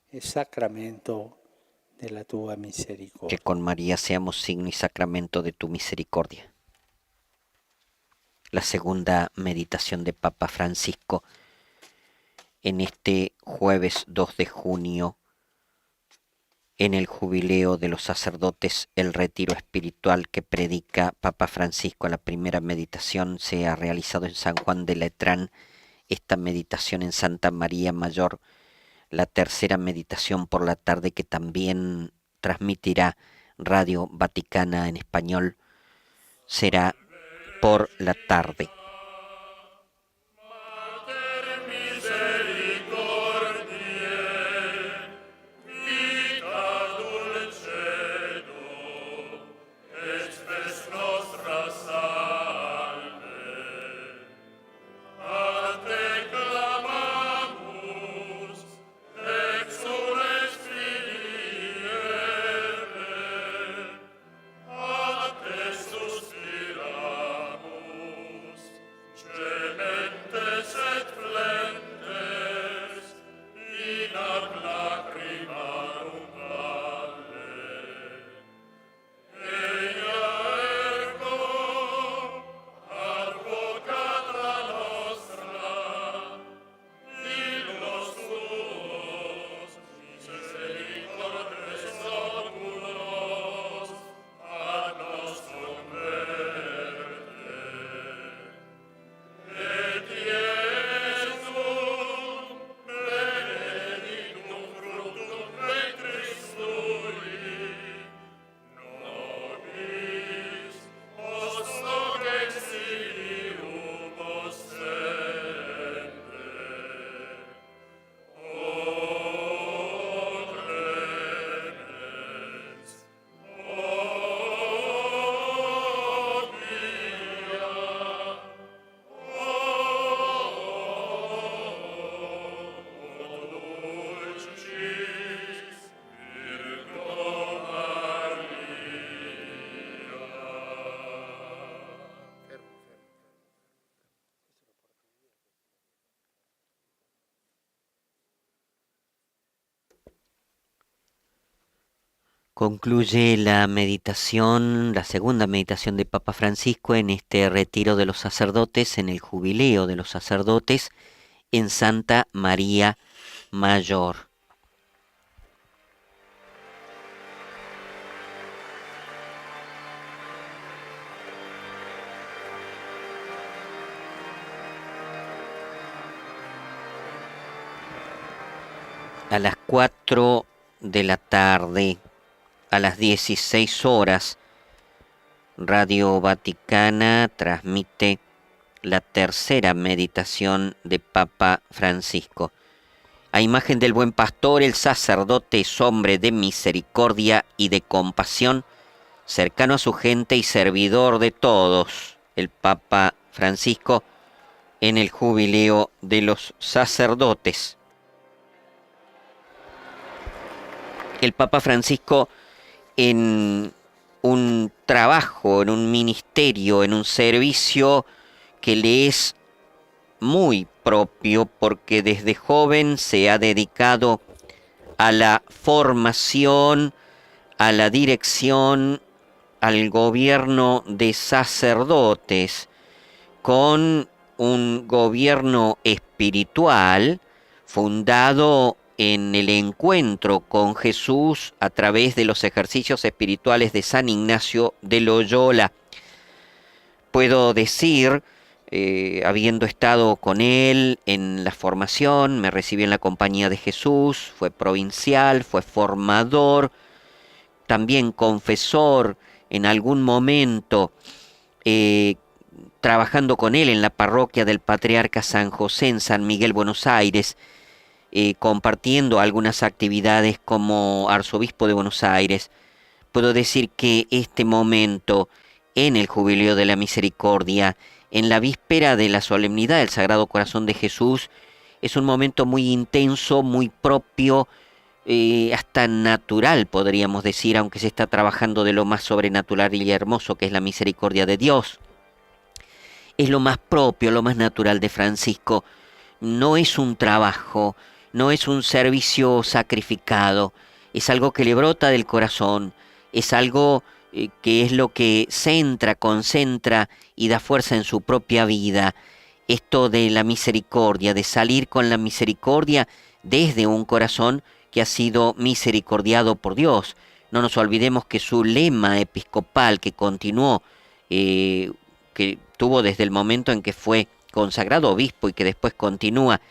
e sacramento della tua Que misericordia. con María seamos signo y sacramento de tu misericordia. La segunda meditación de Papa Francisco en este jueves 2 de junio, en el jubileo de los sacerdotes, el retiro espiritual que predica Papa Francisco. La primera meditación se ha realizado en San Juan de Letrán, esta meditación en Santa María Mayor, la tercera meditación por la tarde que también transmitirá Radio Vaticana en español, será por la tarde. Concluye la meditación, la segunda meditación de Papa Francisco en este retiro de los sacerdotes, en el jubileo de los sacerdotes en Santa María Mayor. A las 4 de la tarde, a las 16 horas, Radio Vaticana transmite la tercera meditación de Papa Francisco. A imagen del buen pastor, el sacerdote es hombre de misericordia y de compasión, cercano a su gente y servidor de todos. El Papa Francisco en el jubileo de los sacerdotes. El Papa Francisco en un trabajo, en un ministerio, en un servicio que le es muy propio porque desde joven se ha dedicado a la formación, a la dirección al gobierno de sacerdotes con un gobierno espiritual fundado en el encuentro con Jesús a través de los ejercicios espirituales de San Ignacio de Loyola. Puedo decir, habiendo estado con él en la formación, me recibió en la Compañía de Jesús, fue provincial, fue formador, también confesor en algún momento, trabajando con él en la parroquia del Patriarca San José en San Miguel, Buenos Aires, compartiendo algunas actividades como arzobispo de Buenos Aires. Puedo decir que este momento en el Jubileo de la Misericordia, en la víspera de la solemnidad del Sagrado Corazón de Jesús, es un momento muy intenso, muy propio, hasta natural, podríamos decir, aunque se está trabajando de lo más sobrenatural y hermoso que es la misericordia de Dios. Es lo más propio, lo más natural de Francisco. No es un trabajo, no es un servicio sacrificado, es algo que le brota del corazón, es algo que es lo que centra, concentra y da fuerza en su propia vida. Esto de la misericordia, de salir con la misericordia desde un corazón que ha sido misericordiado por Dios. No nos olvidemos que su lema episcopal que continuó, que tuvo desde el momento en que fue consagrado obispo y que después continúa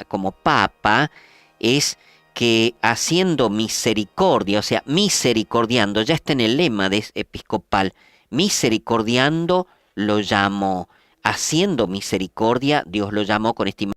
como papa, es que haciendo misericordia, o sea, misericordiando, ya está en el lema episcopal, misericordiando lo llamó, haciendo misericordia, Dios lo llamó con esta